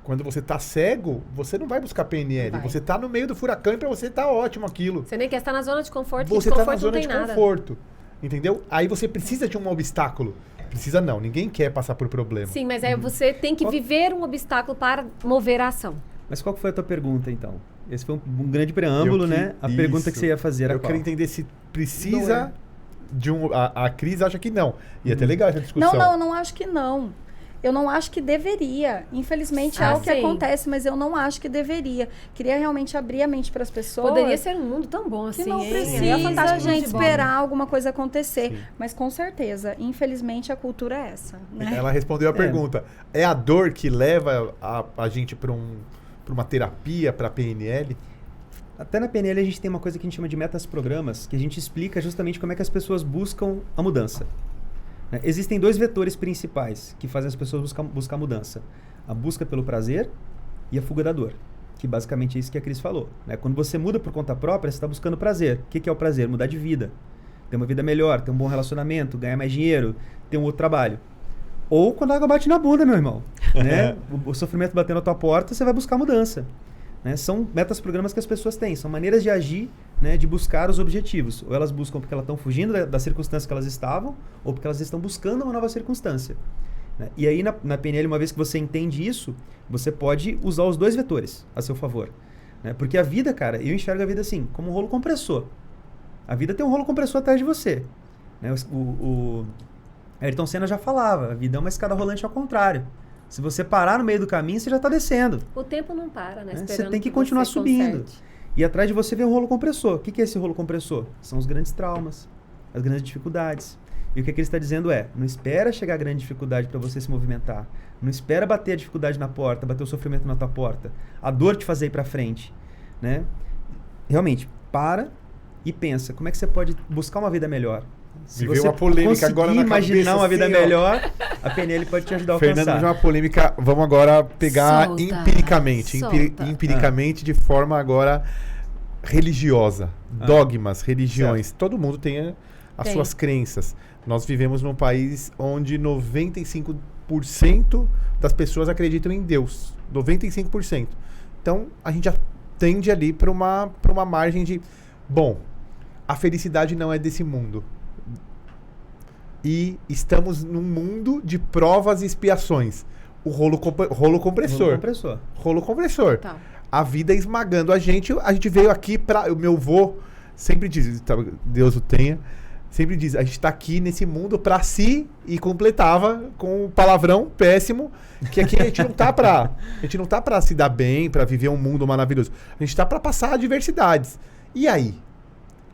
quando você tá cego, você não vai buscar PNL. Você tá no meio do furacão e pra você tá ótimo aquilo. Você nem quer estar na zona de conforto, você tá na zona de conforto. Entendeu? Aí você precisa de um obstáculo. Precisa não, ninguém quer passar por problema. Sim, mas aí você tem que viver um obstáculo para mover a ação. Mas qual foi a tua pergunta, então? Esse foi um grande preâmbulo, né? A pergunta que você ia fazer era qual? Eu queria entender se precisa de um... A Cris acha que não. E é até legal essa discussão. Não acho que não. Eu não acho que deveria. Infelizmente é o que acontece, mas eu não acho que deveria. Queria realmente abrir a mente para as pessoas. Poderia ser um mundo tão bom assim. Que não precisa a gente esperar alguma coisa acontecer. Sim. Mas com certeza, infelizmente a cultura é essa. Né? Ela respondeu a pergunta. É a dor que leva a gente para uma terapia, para PNL? Até na PNL a gente tem uma coisa que a gente chama de metas-programas, que a gente explica justamente como é que as pessoas buscam a mudança. Existem dois vetores principais que fazem as pessoas buscar mudança. A busca pelo prazer e a fuga da dor. Que basicamente é isso que a Cris falou. Né? Quando você muda por conta própria, você está buscando prazer. O que é o prazer? Mudar de vida. Ter uma vida melhor, ter um bom relacionamento, ganhar mais dinheiro, ter um outro trabalho. Ou quando a água bate na bunda, meu irmão. Né? O sofrimento batendo na tua porta, você vai buscar mudança. Né? São metas-programas que as pessoas têm. São maneiras de agir, né, de buscar os objetivos. Ou elas buscam porque elas estão fugindo da circunstância que elas estavam, ou porque elas estão buscando uma nova circunstância. né? E aí na PNL, uma vez que você entende isso, você pode usar os dois vetores a seu favor, né? Porque a vida, cara, eu enxergo a vida assim, como um rolo compressor. A vida tem um rolo compressor atrás de você, né? O Ayrton Senna já falava, a vida é uma escada rolante ao contrário. Se você parar no meio do caminho, você já está descendo. O tempo não para, né? Você tem que continuar subindo. E atrás de você vem um rolo compressor. O que é esse rolo compressor? São os grandes traumas, as grandes dificuldades. E o que ele está dizendo é, não espera chegar a grande dificuldade para você se movimentar. Não espera bater a dificuldade na porta, bater o sofrimento na tua porta. A dor te fazer ir para frente, né? Realmente, para e pensa, como é que você pode buscar uma vida melhor? Se Viveu você uma polêmica agora na imaginar cabeça, uma vida assim, melhor, a PNL pode te ajudar a alcançar. Fernando, de uma polêmica, vamos agora pegar Solta, empiricamente. solta. Empiricamente, de forma agora religiosa. Dogmas, religiões. Certo. Todo mundo tem as Tem. suas crenças. Nós vivemos num país onde 95% das pessoas acreditam em Deus. 95%. Então, a gente já tende ali para uma margem de... Bom, a felicidade não é desse mundo. E estamos num mundo de provas e expiações. O rolo compressor. Rolo compressor. Rolo compressor. Tá. A vida esmagando a gente veio aqui para... O meu avô sempre diz, Deus o tenha, sempre diz, a gente tá aqui nesse mundo para si, e completava com um palavrão péssimo, que aqui a gente não tá pra se dar bem, para viver um mundo maravilhoso. A gente tá para passar adversidades. E aí?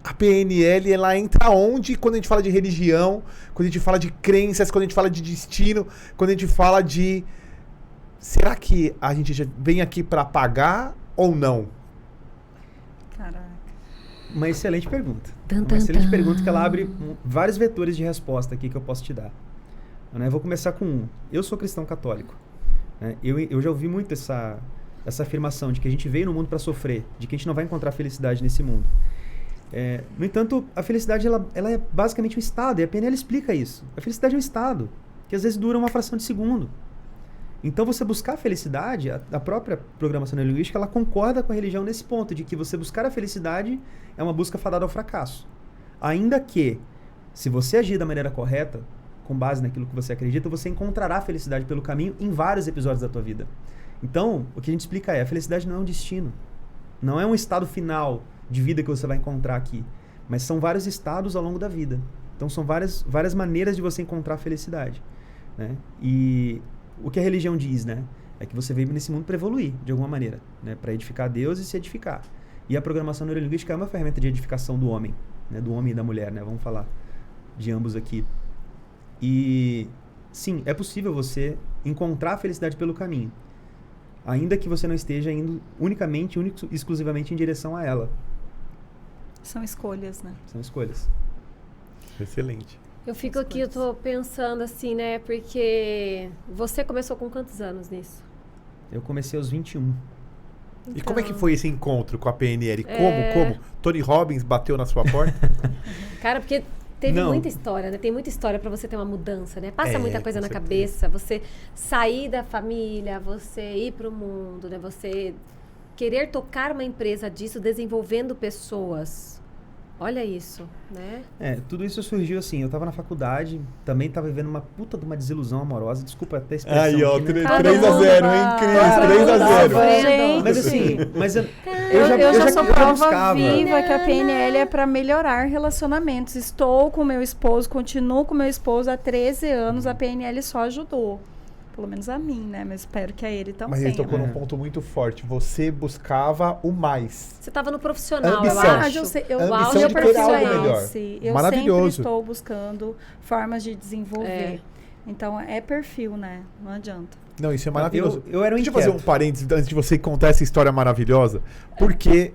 A PNL, ela entra onde quando a gente fala de religião, quando a gente fala de crenças, quando a gente fala de destino, quando a gente fala de... Será que a gente já vem aqui para pagar ou não? Caraca. Uma excelente pergunta. Uma excelente pergunta que ela abre vários vetores de resposta aqui que eu posso te dar. Eu vou começar com um. Eu sou cristão católico. Né? Eu já ouvi muito essa afirmação de que a gente veio no mundo para sofrer, de que a gente não vai encontrar felicidade nesse mundo. No entanto, a felicidade ela é basicamente um estado, e a PNL explica isso. A felicidade é um estado, que às vezes dura uma fração de segundo. Então, você buscar a felicidade, a própria programação neurolinguística, ela concorda com a religião nesse ponto, de que você buscar a felicidade é uma busca fadada ao fracasso. Ainda que, se você agir da maneira correta, com base naquilo que você acredita, você encontrará a felicidade pelo caminho em vários episódios da tua vida. Então, o que a gente explica a felicidade não é um destino. Não é um estado final de vida que você vai encontrar aqui. Mas são vários estados ao longo da vida. Então, são várias maneiras de você encontrar a felicidade. Né? E o que a religião diz, né? É que você veio nesse mundo para evoluir, de alguma maneira. Né? Para edificar Deus e se edificar. E a programação neurolinguística é uma ferramenta de edificação do homem. Né? Do homem e da mulher, né? Vamos falar de ambos aqui. E, sim, é possível você encontrar a felicidade pelo caminho. Ainda que você não esteja indo exclusivamente em direção a ela. São escolhas, né? São escolhas. Excelente. Eu fico aqui, eu tô pensando assim, né? Porque você começou com quantos anos nisso? Eu comecei aos 21. E como é que foi esse encontro com a PNL? Como? Tony Robbins bateu na sua porta? Cara, porque teve Não. muita história, né? Tem muita história pra você ter uma mudança, né? Passa muita coisa com na certeza. cabeça, você sair da família, você ir pro mundo, né? Você querer tocar uma empresa disso, desenvolvendo pessoas. Olha isso, né? Tudo isso surgiu assim, eu tava na faculdade, também tava vivendo uma puta de uma desilusão amorosa, desculpa até a expressão Aí, ó, aqui, né? 3-0, hein, Cris? 3-0. Gente, Mas assim, eu já sou prova buscava. viva que a PNL é para melhorar relacionamentos. Estou com meu esposo, continuo com meu esposo há 13 anos, a PNL só ajudou. Pelo menos a mim, né? Mas espero que a ele também. Mas ele tocou né? num ponto muito forte. Você buscava o mais. Você tava no profissional, Ambição. eu acho. A O ambição auge de é ter algo profissional. melhor. Eu Maravilhoso. sempre estou buscando formas de desenvolver. É. Então, é perfil, né? Não adianta. Não, isso é maravilhoso. Eu era um Deixa eu fazer inquieto. um parênteses antes de você contar essa história maravilhosa. Porque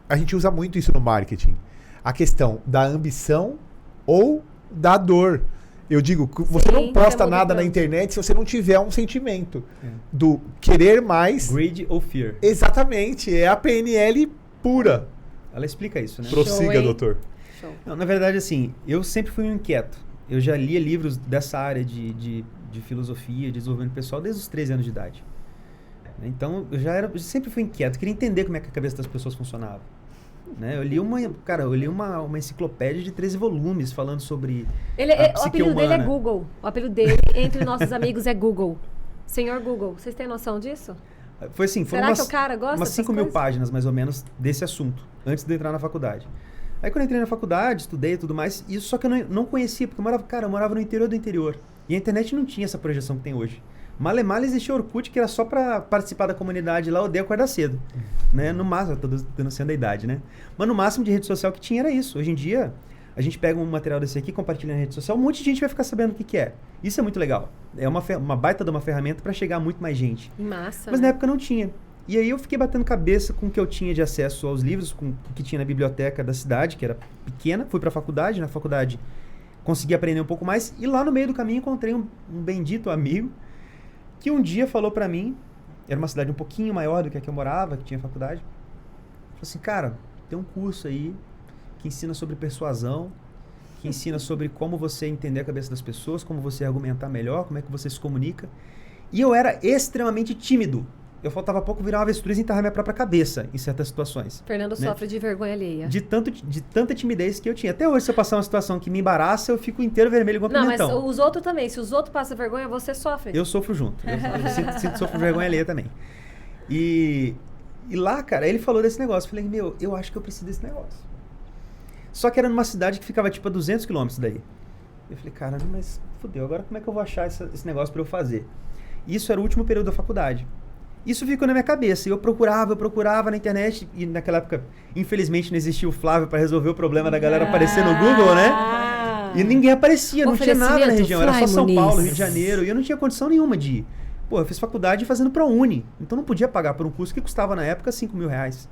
a gente usa muito isso no marketing. A questão da ambição ou da dor. Eu digo, você não posta nada na internet se você não tiver um sentimento do querer mais. Greed ou fear. Exatamente, é a PNL pura. Ela explica isso, né? Prossiga, hein? doutor. Show. Não, na verdade, assim, eu sempre fui um inquieto. Eu já lia livros dessa área de filosofia, de desenvolvimento pessoal, desde os 13 anos de idade. Então, eu sempre fui inquieto, queria entender como é que a cabeça das pessoas funcionava. Né? Eu li uma enciclopédia de 13 volumes falando sobre O psique apelido dele é humana. Google. O apelido dele, entre nossos amigos, é Google. Senhor Google, vocês têm noção disso? Foi assim, foram Será que o cara gosta umas dessas 5 mil coisas? páginas, mais ou menos, desse assunto, antes de eu entrar na faculdade. Aí quando eu entrei na faculdade, estudei e tudo mais, isso só que eu não conhecia, porque eu morava no interior do interior. E a internet não tinha essa projeção que tem hoje. Mal existia o Orkut, que era só pra participar da comunidade lá, odeia acordar cedo. Né? No máximo, eu tô denunciando a idade, né? Mas no máximo de rede social que tinha era isso. Hoje em dia, a gente pega um material desse aqui, compartilha na rede social, um monte de gente vai ficar sabendo o que é. Isso é muito legal. É uma baita de uma ferramenta para chegar a muito mais gente. Massa. Mas na época não tinha. E aí eu fiquei batendo cabeça com o que eu tinha de acesso aos livros, com o que tinha na biblioteca da cidade, que era pequena. Fui pra faculdade, na faculdade consegui aprender um pouco mais. E lá no meio do caminho encontrei um bendito amigo que um dia falou pra mim, era uma cidade um pouquinho maior do que a que eu morava, que tinha faculdade. Falou assim, cara, tem um curso aí que ensina sobre persuasão, que ensina sobre como você entender a cabeça das pessoas, como você argumentar melhor, como é que você se comunica. E eu era extremamente tímido. Eu faltava pouco virar uma avestruz e enterrar minha própria cabeça em certas situações. Fernando sofre de vergonha alheia. De tanta timidez que eu tinha. Até hoje, se eu passar uma situação que me embaraça, eu fico inteiro vermelho igual Não, mas pimentão. os outros também. Se os outros passam vergonha, você sofre. Eu sofro junto. Eu sofro vergonha alheia também. E lá, cara, ele falou desse negócio. Eu falei, eu acho que eu preciso desse negócio. Só que era numa cidade que ficava tipo a 200 quilômetros daí. Eu falei, cara, mas fodeu, agora como é que eu vou achar esse negócio pra eu fazer? Isso era o último período da faculdade. Isso ficou na minha cabeça. E eu procurava na internet. E naquela época, infelizmente, não existia o Flávio para resolver o problema da galera aparecer no Google, né? E ninguém aparecia, não tinha nada na região. Era só São Paulo, Rio de Janeiro. E eu não tinha condição nenhuma de ir. Pô, eu fiz faculdade fazendo ProUni. Então não podia pagar por um curso que custava na época 5 mil reais.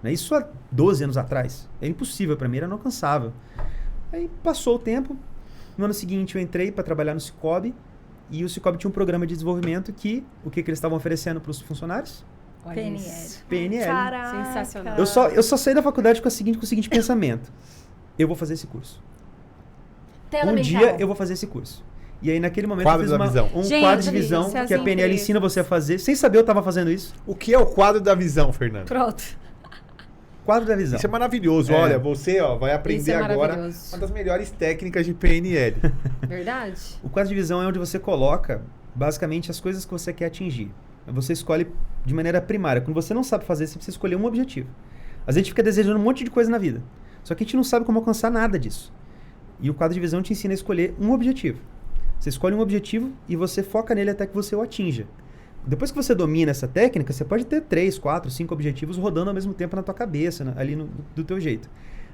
Né? Isso há 12 anos atrás. É impossível para mim, era inalcançável. Aí passou o tempo. No ano seguinte eu entrei para trabalhar no Cicobi. E o Cicobi tinha um programa de desenvolvimento que... O que eles estavam oferecendo para os funcionários? PNL. Caraca. Sensacional. Eu só saí da faculdade com o seguinte pensamento. Eu vou fazer esse curso. Tela Um mental. dia eu vou fazer esse curso. E aí naquele momento Quadro eu fiz da visão. um Gente, quadro de visão se as que a PNL empresas- ensina você a fazer. Sem saber eu estava fazendo isso. O que é o quadro da visão, Fernando? Pronto. Quadro da visão. Isso é maravilhoso. É. Olha, você vai aprender Isso é agora maravilhoso. uma das melhores técnicas de PNL. Verdade? O quadro de visão é onde você coloca basicamente as coisas que você quer atingir. Você escolhe de maneira primária. Quando você não sabe fazer, você precisa escolher um objetivo. Às vezes a gente fica desejando um monte de coisa na vida. Só que a gente não sabe como alcançar nada disso. E o quadro de visão te ensina a escolher um objetivo. Você escolhe um objetivo e você foca nele até que você o atinja. Depois que você domina essa técnica, você pode ter 3, 4, 5 objetivos rodando ao mesmo tempo na tua cabeça, ali do teu jeito.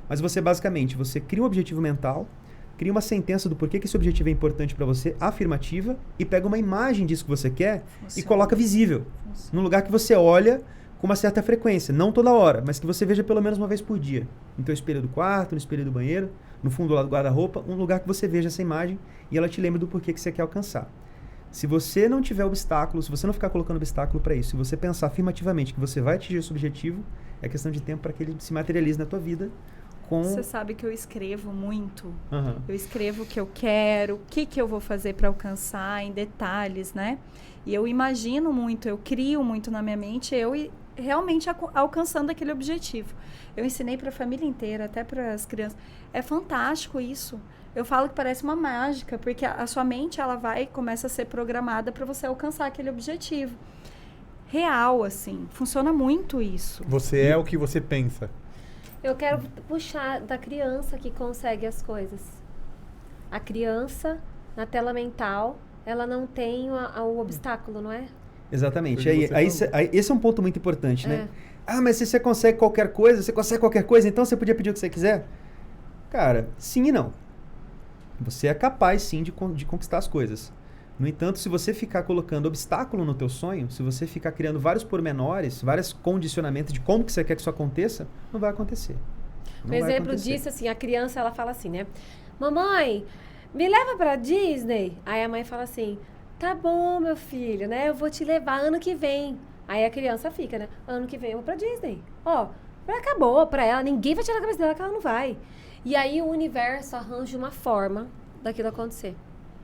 Mas você basicamente, você cria um objetivo mental, cria uma sentença do porquê que esse objetivo é importante para você, afirmativa, e pega uma imagem disso que você quer e coloca visível. Num lugar que você olha com uma certa frequência, não toda hora, mas que você veja pelo menos uma vez por dia. No teu espelho do quarto, no espelho do banheiro, no fundo lá do guarda-roupa, um lugar que você veja essa imagem e ela te lembre do porquê que você quer alcançar. Se você não tiver obstáculo, se você não ficar colocando obstáculo para isso, se você pensar afirmativamente que você vai atingir esse objetivo, é questão de tempo para que ele se materialize na tua vida com... Você sabe que eu escrevo muito. Uhum. Eu escrevo o que eu quero, o que eu vou fazer para alcançar em detalhes, né? E eu imagino muito, eu crio muito na minha mente, realmente alcançando aquele objetivo. Eu ensinei para a família inteira, até para as crianças. É fantástico isso. Eu falo que parece uma mágica, porque a sua mente começa a ser programada para você alcançar aquele objetivo. Real, assim. Funciona muito isso. Você é o que você pensa. Eu quero puxar da criança que consegue as coisas. A criança, na tela mental, ela não tem o obstáculo, não é? Exatamente. Foi o que você falou. Esse é um ponto muito importante, né? Ah, mas se você consegue qualquer coisa, então você podia pedir o que você quiser? Cara, sim e não. Você é capaz, sim, de conquistar as coisas. No entanto, se você ficar colocando obstáculo no teu sonho, se você ficar criando vários pormenores, vários condicionamentos de como que você quer que isso aconteça, não vai acontecer. Um exemplo disso, assim, a criança, ela fala assim, né? Mamãe, me leva pra Disney. Aí a mãe fala assim, tá bom, meu filho, né? Eu vou te levar ano que vem. Aí a criança fica, né? Ano que vem eu vou pra Disney. Ó, acabou pra ela, ninguém vai tirar a cabeça dela que ela não vai. E aí o universo arranja uma forma daquilo acontecer.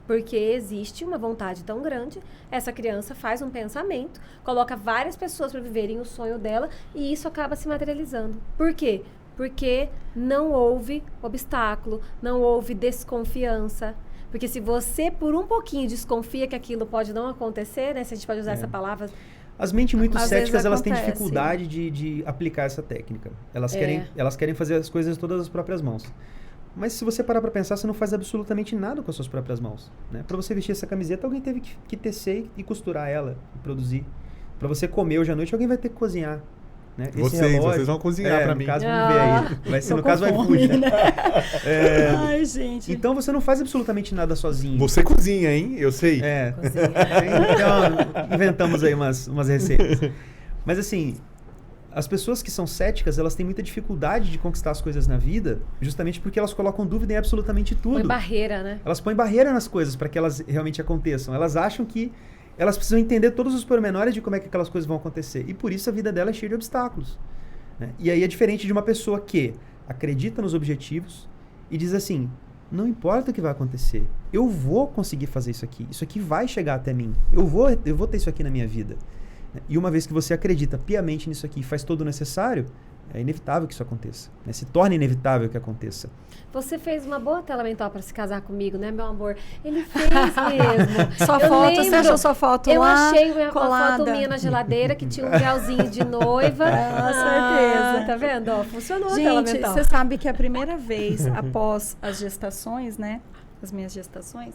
Porque existe uma vontade tão grande, essa criança faz um pensamento, coloca várias pessoas para viverem o sonho dela e isso acaba se materializando. Por quê? Porque não houve obstáculo, não houve desconfiança. Porque se você, por um pouquinho, desconfia que aquilo pode não acontecer, né? Se a gente pode usar essa palavra... As mentes muito Às céticas, vezes elas têm acontece. dificuldade de aplicar essa técnica. Elas querem fazer as coisas todas das próprias mãos. Mas se você parar pra pensar, você não faz absolutamente nada com as suas próprias mãos. Né? Pra você vestir essa camiseta, alguém teve que tecer e costurar ela, e produzir. Pra você comer hoje à noite, alguém vai ter que cozinhar. Né? Esse relógio, Vocês vão cozinhar pra mim. No caso, vamos ver aí. Vai ser, no caso, vai fome, iFood. né? Ai, gente. Então você não faz absolutamente nada sozinho. Você cozinha, hein? Eu sei. Então, inventamos aí umas receitas. Mas assim, as pessoas que são céticas, elas têm muita dificuldade de conquistar as coisas na vida, justamente porque elas colocam dúvida em absolutamente tudo. Põe barreira, né? Elas põem barreira nas coisas para que elas realmente aconteçam. Elas acham que elas precisam entender todos os pormenores de como é que aquelas coisas vão acontecer. E por isso a vida dela é cheia de obstáculos. Né? E aí é diferente de uma pessoa que acredita nos objetivos e diz assim, não importa o que vai acontecer, eu vou conseguir fazer isso aqui vai chegar até mim, eu vou ter isso aqui na minha vida. E uma vez que você acredita piamente nisso aqui e faz todo o necessário, é inevitável que isso aconteça. Né? Se torna inevitável que aconteça. Você fez uma boa tela mental para se casar comigo, né, meu amor? Ele fez mesmo. Sua Eu foto, você lembro, achou sua foto eu lá? achei uma colada. foto minha na geladeira que tinha um véuzinho de noiva. certeza. Tá vendo? Ó, funcionou a tela Gente, mental. você sabe que a primeira vez após as gestações, né? As minhas gestações,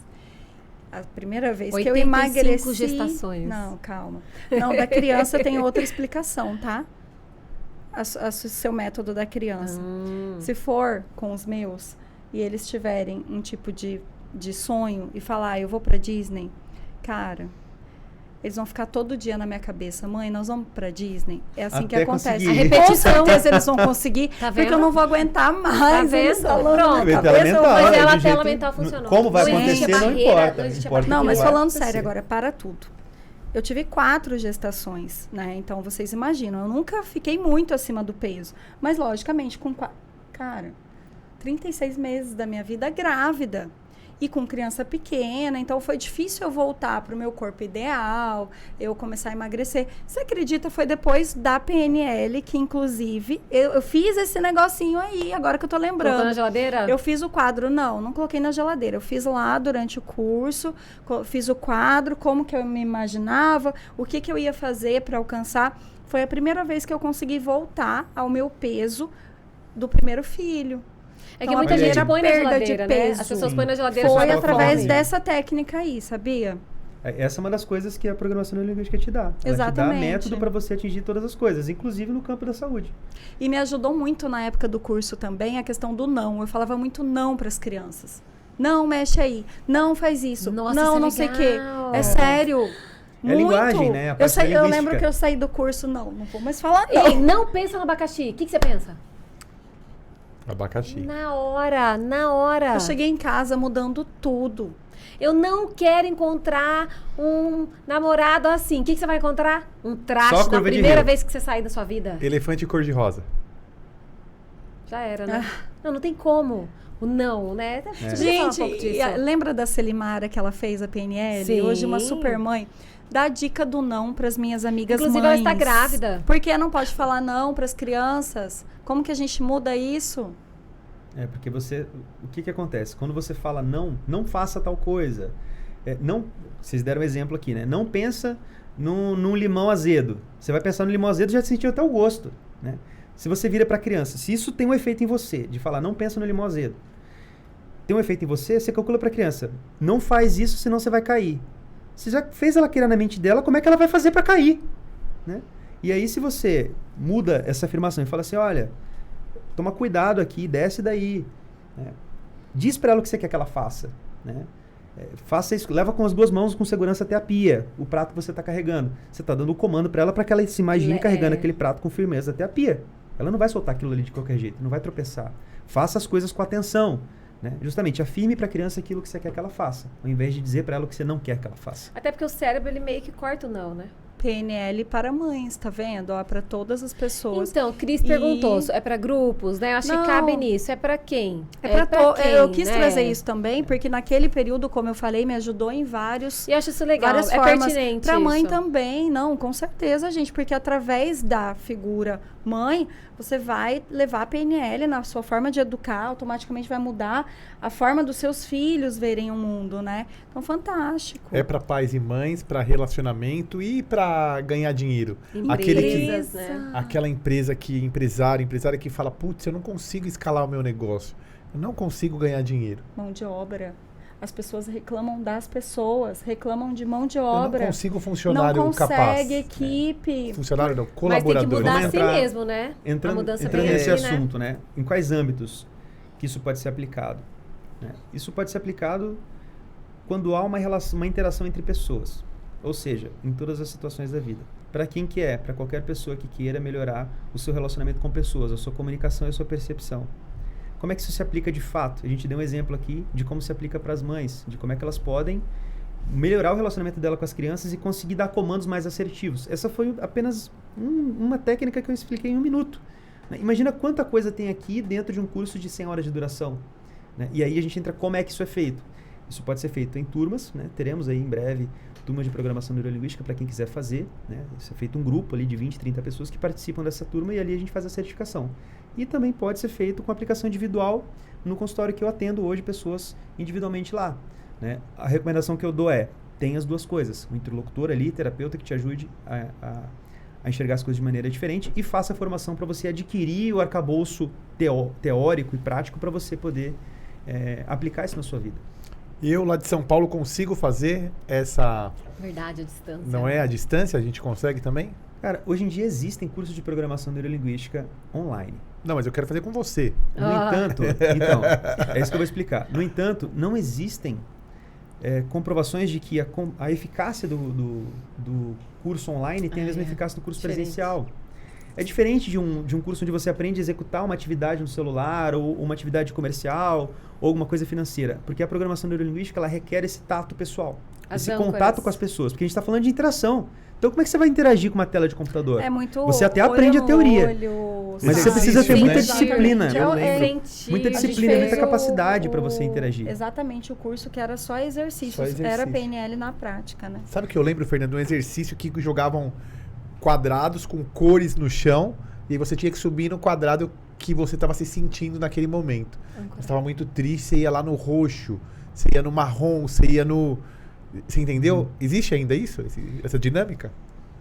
a primeira vez que eu 85 emagreci... gestações. Não, calma. Não, da criança tem outra explicação, tá? Seu método da criança. Se for com os meus e eles tiverem um tipo de sonho e falar, eu vou pra Disney, cara, eles vão ficar todo dia na minha cabeça. Mãe, nós vamos pra Disney? É assim Até que acontece. conseguir. A repetição. Com certeza eles vão conseguir, Tá porque vendo? eu não vou aguentar Tá mais. Eles vendo? falando Pronto. na Tela cabeça, eu vou- mental, Mas de ela, a jeito tela nenhum. mental funcionou. Como vai Não existe acontecer, não barreira, importa. não existe Importa barreira. Não, mas vai falando acontecer. sério agora, para tudo. Eu tive 4 gestações, né? Então, vocês imaginam, eu nunca fiquei muito acima do peso. Mas, logicamente, cara, 36 meses da minha vida grávida. E com criança pequena, então foi difícil eu voltar para o meu corpo ideal, eu começar a emagrecer. Você acredita, foi depois da PNL que, inclusive, eu fiz esse negocinho aí, agora que eu tô lembrando. Colocou na geladeira? Eu fiz o quadro, não coloquei na geladeira. Eu fiz lá durante o curso, fiz o quadro, como que eu me imaginava, o que eu ia fazer para alcançar. Foi a primeira vez que eu consegui voltar ao meu peso do primeiro filho. É que Então, muita a gente primeira põe na perda de geladeira, né? peso. As pessoas põem na geladeira Foi só pra através fome. dessa técnica aí, sabia? Essa é uma das coisas que a programação neurolinguística te dá. Ela Exatamente. te dá método para você atingir todas as coisas, inclusive no campo da saúde. E me ajudou muito na época do curso também a questão do não. Eu falava muito não para as crianças. Não mexe aí, não faz isso, Nossa, não, isso é não sei o quê. legal. É sério. É muito. linguagem, né? A parte da Eu lembro linguística. que eu saí do curso, não vou mais falar não. Ei, não pensa no abacaxi. O que você pensa? Abacaxi. Na hora. Eu cheguei em casa mudando tudo. Eu não quero encontrar um namorado assim. O que você vai encontrar? Um Só traste curva na de primeira rio. vez que você sair da sua vida. Elefante cor-de-rosa. Já era, né? Não tem como. O não, né? Deixa eu falar um Gente, pouco disso. lembra da Selimara que ela fez a PNL? Sim. Hoje uma super mãe. Dá a dica do não para as minhas amigas Inclusive, mães. ela está grávida. Por que não pode falar não para as crianças? Como que a gente muda isso? Porque o que acontece? Quando você fala não faça tal coisa. Vocês deram um exemplo aqui, né? Não pensa num limão azedo. Você vai pensar no limão azedo, já sentiu até o gosto, né? Se você vira para a criança, se isso tem um efeito em você, de falar não pensa no limão azedo, tem um efeito em você, você calcula para a criança, não faz isso, senão você vai cair. Você já fez ela criar na mente dela, como é que ela vai fazer para cair, né? E aí se você muda essa afirmação e fala assim, olha, toma cuidado aqui, desce daí, né? Diz para ela o que você quer que ela faça, né? Faça isso, leva com as 2 mãos com segurança até a pia, o prato que você está carregando. Você está dando o comando para ela para que ela se imagine carregando aquele prato com firmeza até a pia. Ela não vai soltar aquilo ali de qualquer jeito, não vai tropeçar. Faça as coisas com atenção, né? Justamente, afirme para a criança aquilo que você quer que ela faça, ao invés de dizer para ela o que você não quer que ela faça. Até porque o cérebro, ele meio que corta o não, né? PNL para mães, tá vendo? Ó, para todas as pessoas. Então, Cris perguntou, é para grupos, né? Eu acho que cabe nisso. É para quem? Quem, eu quis né? trazer isso também, porque naquele período, como eu falei, me ajudou em vários... E eu acho isso legal, várias é formas. pertinente Para mãe isso. também, não, com certeza, gente, porque através da figura Mãe, você vai levar a PNL na sua forma de educar, automaticamente vai mudar a forma dos seus filhos verem o mundo, né? Então, fantástico. É para pais e mães, para relacionamento e para ganhar dinheiro. Empresas, né? Aquela empresária que fala, putz, eu não consigo escalar o meu negócio. Eu não consigo ganhar dinheiro. Mão de obra. As pessoas reclamam das pessoas, reclamam de mão de Eu obra. não consigo funcionário não capaz. Não consegue equipe. Funcionário não, Mas colaborador. tem que mudar Vamos assim mesmo, né? Entrando, A mudança entrando vem nesse assim, assunto, né? Em quais âmbitos que isso pode ser aplicado? Né? Isso pode ser aplicado quando há uma interação entre pessoas. Ou seja, em todas as situações da vida. Para quem que é? Para qualquer pessoa que queira melhorar o seu relacionamento com pessoas, a sua comunicação e a sua percepção. Como é que isso se aplica de fato? A gente deu um exemplo aqui de como se aplica para as mães, de como é que elas podem melhorar o relacionamento dela com as crianças e conseguir dar comandos mais assertivos. Essa foi apenas uma técnica que eu expliquei em 1 minuto. Né? Imagina quanta coisa tem aqui dentro de um curso de 100 horas de duração. Né? E aí a gente entra como é que isso é feito. Isso pode ser feito em turmas, né? Teremos aí em breve turmas de programação neurolinguística para quem quiser fazer. Né? Isso é feito um grupo ali de 20, 30 pessoas que participam dessa turma e ali a gente faz a certificação. E também pode ser feito com aplicação individual no consultório que eu atendo hoje pessoas individualmente lá. Né? A recomendação que eu dou é, tem as duas coisas. Um interlocutor ali, terapeuta que te ajude a enxergar as coisas de maneira diferente e faça a formação para você adquirir o arcabouço teórico e prático para você poder aplicar isso na sua vida. Eu, lá de São Paulo, consigo fazer essa... Verdade, a distância. Não é a distância? A gente consegue também? Cara, hoje em dia existem cursos de programação neurolinguística online. Não, mas eu quero fazer com você. No entanto, então, é isso que eu vou explicar. No entanto, não existem comprovações de que a eficácia do curso online tem a mesma eficácia do curso presencial. É diferente de um curso onde você aprende a executar uma atividade no celular, ou uma atividade comercial, ou alguma coisa financeira. Porque a programação neurolinguística, ela requer esse tato pessoal. Esse contato com as pessoas. Porque a gente está falando de interação. Então, como é que você vai interagir com uma tela de computador? É muito você até aprende a teoria. Mas você precisa ter muita disciplina. Eu lembro. Muita disciplina, muita capacidade para você interagir. Exatamente, o curso que era só exercícios. Era PNL na prática, né? Sabe o que eu lembro, Fernando? Um exercício que jogavam quadrados com cores no chão e aí você tinha que subir no quadrado que você estava se sentindo naquele momento. Você estava muito triste, você ia lá no roxo, você ia no marrom, você ia no... Você entendeu? Existe ainda isso? Essa dinâmica?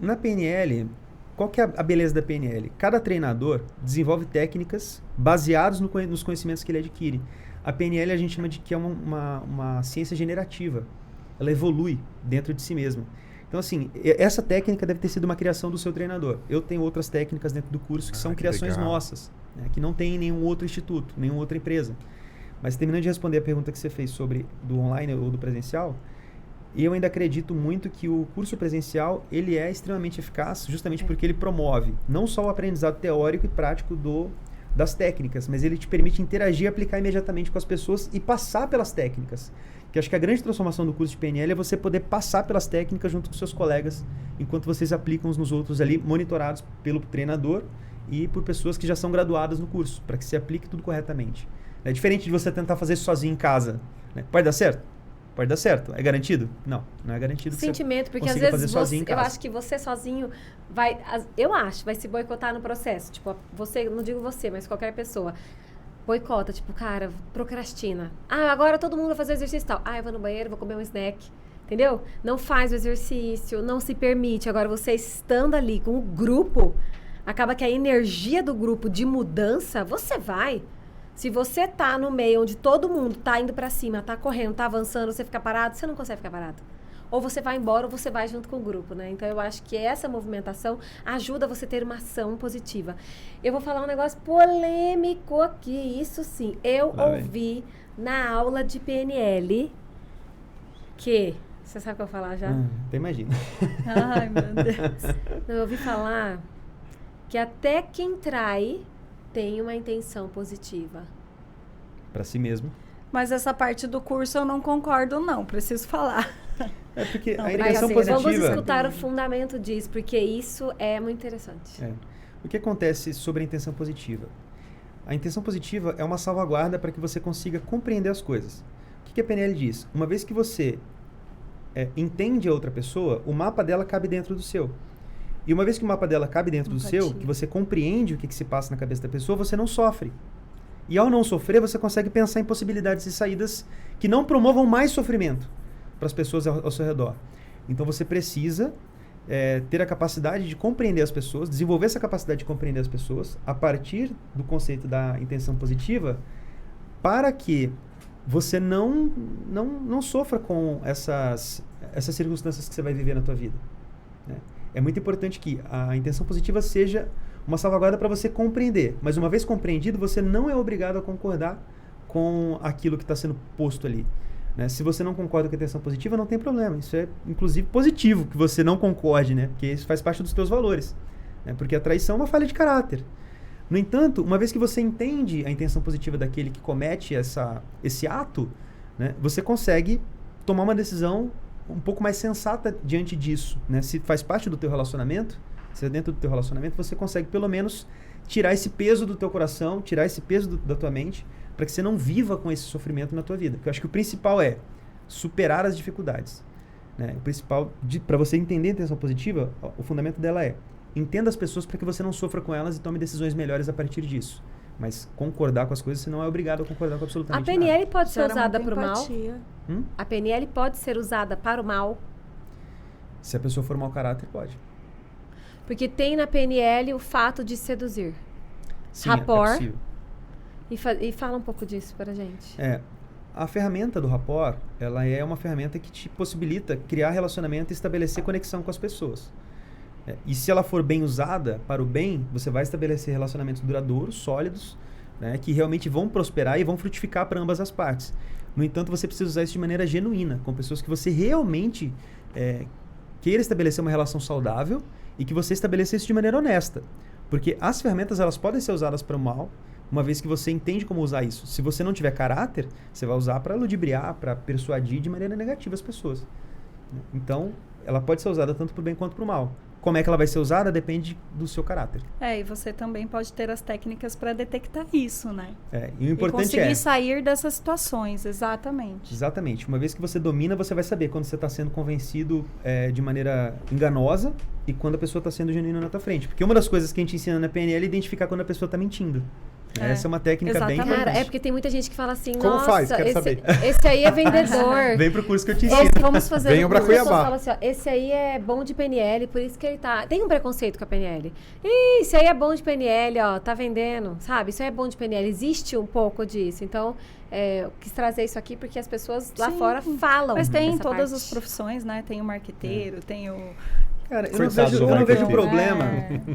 Na PNL, qual que é a beleza da PNL? Cada treinador desenvolve técnicas baseadas nos conhecimentos que ele adquire. A PNL a gente chama de que é uma ciência generativa. Ela evolui dentro de si mesma. Então, assim, essa técnica deve ter sido uma criação do seu treinador. Eu tenho outras técnicas dentro do curso que são criações nossas, né, que não tem em nenhum outro instituto, nenhuma outra empresa. Mas terminando de responder a pergunta que você fez sobre do online ou do presencial, eu ainda acredito muito que o curso presencial ele é extremamente eficaz justamente porque ele promove não só o aprendizado teórico e prático das técnicas, mas ele te permite interagir e aplicar imediatamente com as pessoas e passar pelas técnicas. Que acho que a grande transformação do curso de PNL é você poder passar pelas técnicas junto com seus colegas, enquanto vocês aplicam uns nos outros ali, monitorados pelo treinador e por pessoas que já são graduadas no curso, para que se aplique tudo corretamente. É diferente de você tentar fazer isso sozinho em casa. Né? Pode dar certo? Pode dar certo. É garantido? Não, não é garantido. Sentimento, porque às vezes eu acho que você sozinho vai se boicotar no processo. Tipo, você, não digo você, mas qualquer pessoa. Boicota, tipo, cara, procrastina. Ah, agora todo mundo vai fazer exercício e tal. Ah, eu vou no banheiro, vou comer um snack. Entendeu? Não faz o exercício, não se permite. Agora, você estando ali com o grupo, acaba que a energia do grupo de mudança, você vai. Se você tá no meio onde todo mundo tá indo pra cima, tá correndo, tá avançando, você fica parado, você não consegue ficar parado. Ou você vai embora ou você vai junto com o grupo, né? Então, eu acho que essa movimentação ajuda você a ter uma ação positiva. Eu vou falar um negócio polêmico aqui, isso sim. Eu ouvi na aula de PNL que... Você sabe o que eu vou falar já? Até imagino. Ai, meu Deus. Eu ouvi falar que até quem trai tem uma intenção positiva. Para si mesmo. Mas essa parte do curso eu não concordo, não. Preciso falar. É porque não, a intenção positiva... Vamos escutar o fundamento disso, porque isso é muito interessante. O que acontece sobre a intenção positiva? A intenção positiva é uma salvaguarda para que você consiga compreender as coisas. O que a PNL diz? Uma vez que você entende a outra pessoa, o mapa dela cabe dentro do seu. E uma vez que o mapa dela cabe dentro do Empatia. seu, que você compreende o que se passa na cabeça da pessoa, você não sofre. E ao não sofrer, você consegue pensar em possibilidades e saídas que não promovam mais sofrimento para as pessoas ao seu redor. Então você precisa ter a capacidade de compreender as pessoas, desenvolver essa capacidade de compreender as pessoas a partir do conceito da intenção positiva, para que você não sofra com essas circunstâncias que você vai viver na tua vida, né? É muito importante que a intenção positiva seja uma salvaguarda para você compreender. Mas uma vez compreendido, você não é obrigado a concordar com aquilo que está sendo posto ali, né? Se você não concorda com a intenção positiva, não tem problema. Isso é, inclusive, positivo que você não concorde, né? Porque isso faz parte dos teus valores, né? Porque a traição é uma falha de caráter. No entanto, uma vez que você entende a intenção positiva daquele que comete esse ato, né? Você consegue tomar uma decisão um pouco mais sensata diante disso, né? Se faz parte do teu relacionamento, se é dentro do teu relacionamento, você consegue pelo menos tirar esse peso do teu coração, tirar esse peso da tua mente, para que você não viva com esse sofrimento na tua vida. Porque eu acho que o principal é superar as dificuldades, né? O principal, para você entender a intenção positiva, o fundamento dela é: entenda as pessoas para que você não sofra com elas e tome decisões melhores a partir disso. Mas concordar com as coisas, você não é obrigado a concordar com absolutamente A nada. PNL pode ser Gera usada muita para o mal? empatia. A PNL pode ser usada para o mal? Se a pessoa for mau caráter, pode. Porque tem na PNL o fato de seduzir. Sim, Rapport. é possível. E fala um pouco disso pra gente. A ferramenta do rapport, ela é uma ferramenta que te possibilita criar relacionamento e estabelecer conexão com as pessoas. E se ela for bem usada para o bem, você vai estabelecer relacionamentos duradouros, sólidos, né, que realmente vão prosperar e vão frutificar para ambas as partes. No entanto, você precisa usar isso de maneira genuína, com pessoas que você realmente queira estabelecer uma relação saudável e que você estabeleça isso de maneira honesta. Porque as ferramentas, elas podem ser usadas para o mal, uma vez que você entende como usar isso. Se você não tiver caráter, você vai usar para ludibriar, para persuadir de maneira negativa as pessoas. Então, ela pode ser usada tanto para o bem quanto para o mal. Como é que ela vai ser usada depende do seu caráter. E você também pode ter as técnicas para detectar isso, né? E o importante conseguir sair dessas situações, exatamente. Exatamente. Uma vez que você domina, você vai saber quando você está sendo convencido de maneira enganosa e quando a pessoa está sendo genuína na tua frente. Porque uma das coisas que a gente ensina na PNL é identificar quando a pessoa está mentindo. Essa é uma técnica bem importante. Cara, porque tem muita gente que fala assim, como nossa, faz? Quero saber. Esse aí é vendedor. Vem pro curso que eu te ensino. Vamos fazer Venham pra Cuiabá. Fala assim, ó, esse aí é bom de PNL, por isso que ele tá... Tem um preconceito com a PNL. Ih, esse aí é bom de PNL, ó, tá vendendo, sabe? Isso aí é bom de PNL. Existe um pouco disso. Então, eu quis trazer isso aqui porque as pessoas lá fora falam. Mas tem em dessa todas parte. as profissões, né? Tem o marqueteiro, tem o... Cara, eu Coitado não vejo do problema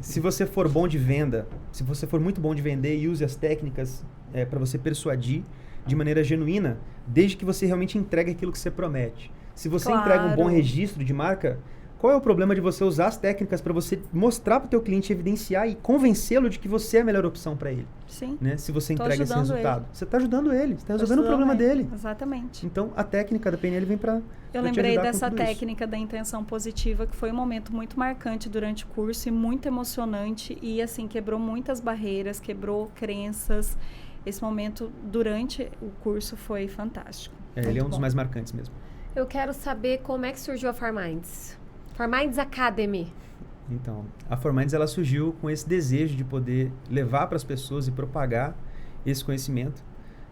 se você for bom de venda, se você for muito bom de vender e use as técnicas para você persuadir de maneira genuína, desde que você realmente entregue aquilo que você promete. Se você entrega um bom registro de marca, qual é o problema de você usar as técnicas para você mostrar para o teu cliente, evidenciar e convencê-lo de que você é a melhor opção para ele? Sim. Né? Se você Tô entrega esse ajudando resultado. ele. Você está ajudando ele, você está resolvendo o problema dele. Exatamente. Então, a técnica da PNL vem para Eu lembrei dessa técnica da intenção positiva, que foi um momento muito marcante durante o curso e muito emocionante. E, assim, quebrou muitas barreiras, quebrou crenças. Esse momento, durante o curso, foi fantástico. Ele é um dos mais marcantes mesmo. Eu quero saber como é que surgiu a ForMinds. ForMinds Academy. Então, a ForMinds, ela surgiu com esse desejo de poder levar para as pessoas e propagar esse conhecimento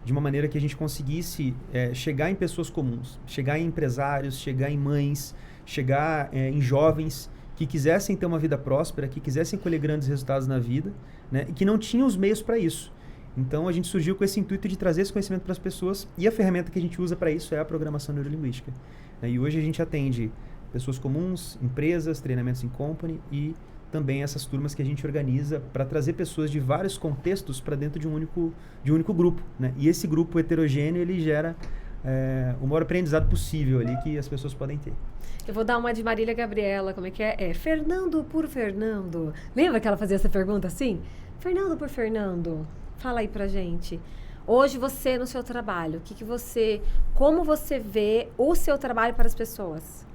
de uma maneira que a gente conseguisse chegar em pessoas comuns, chegar em empresários, chegar em mães, chegar em jovens que quisessem ter uma vida próspera, que quisessem colher grandes resultados na vida, né, e que não tinham os meios para isso. Então, a gente surgiu com esse intuito de trazer esse conhecimento para as pessoas e a ferramenta que a gente usa para isso é a programação neurolinguística. E hoje a gente atende pessoas comuns, empresas, treinamentos em company e também essas turmas que a gente organiza para trazer pessoas de vários contextos para dentro de um único grupo, né? E esse grupo heterogêneo, ele gera o maior aprendizado possível ali que as pessoas podem ter. Eu vou dar uma de Marília Gabriela, como é que é? Fernando por Fernando. Lembra que ela fazia essa pergunta assim? Fernando por Fernando. Fala aí pra gente. Hoje você no seu trabalho, como você vê o seu trabalho para as pessoas?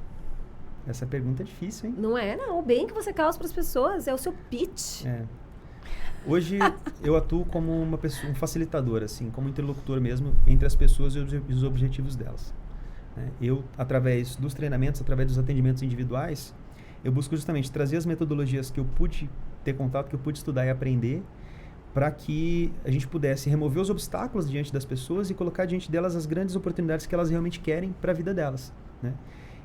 Essa pergunta é difícil, hein? Não é, não. O bem que você causa para as pessoas é o seu pitch. Hoje eu atuo como um facilitador, assim, como interlocutor mesmo entre as pessoas e os objetivos delas. Eu, através dos treinamentos, através dos atendimentos individuais, eu busco justamente trazer as metodologias que eu pude ter contato, que eu pude estudar e aprender, para que a gente pudesse remover os obstáculos diante das pessoas e colocar diante delas as grandes oportunidades que elas realmente querem para a vida delas, né?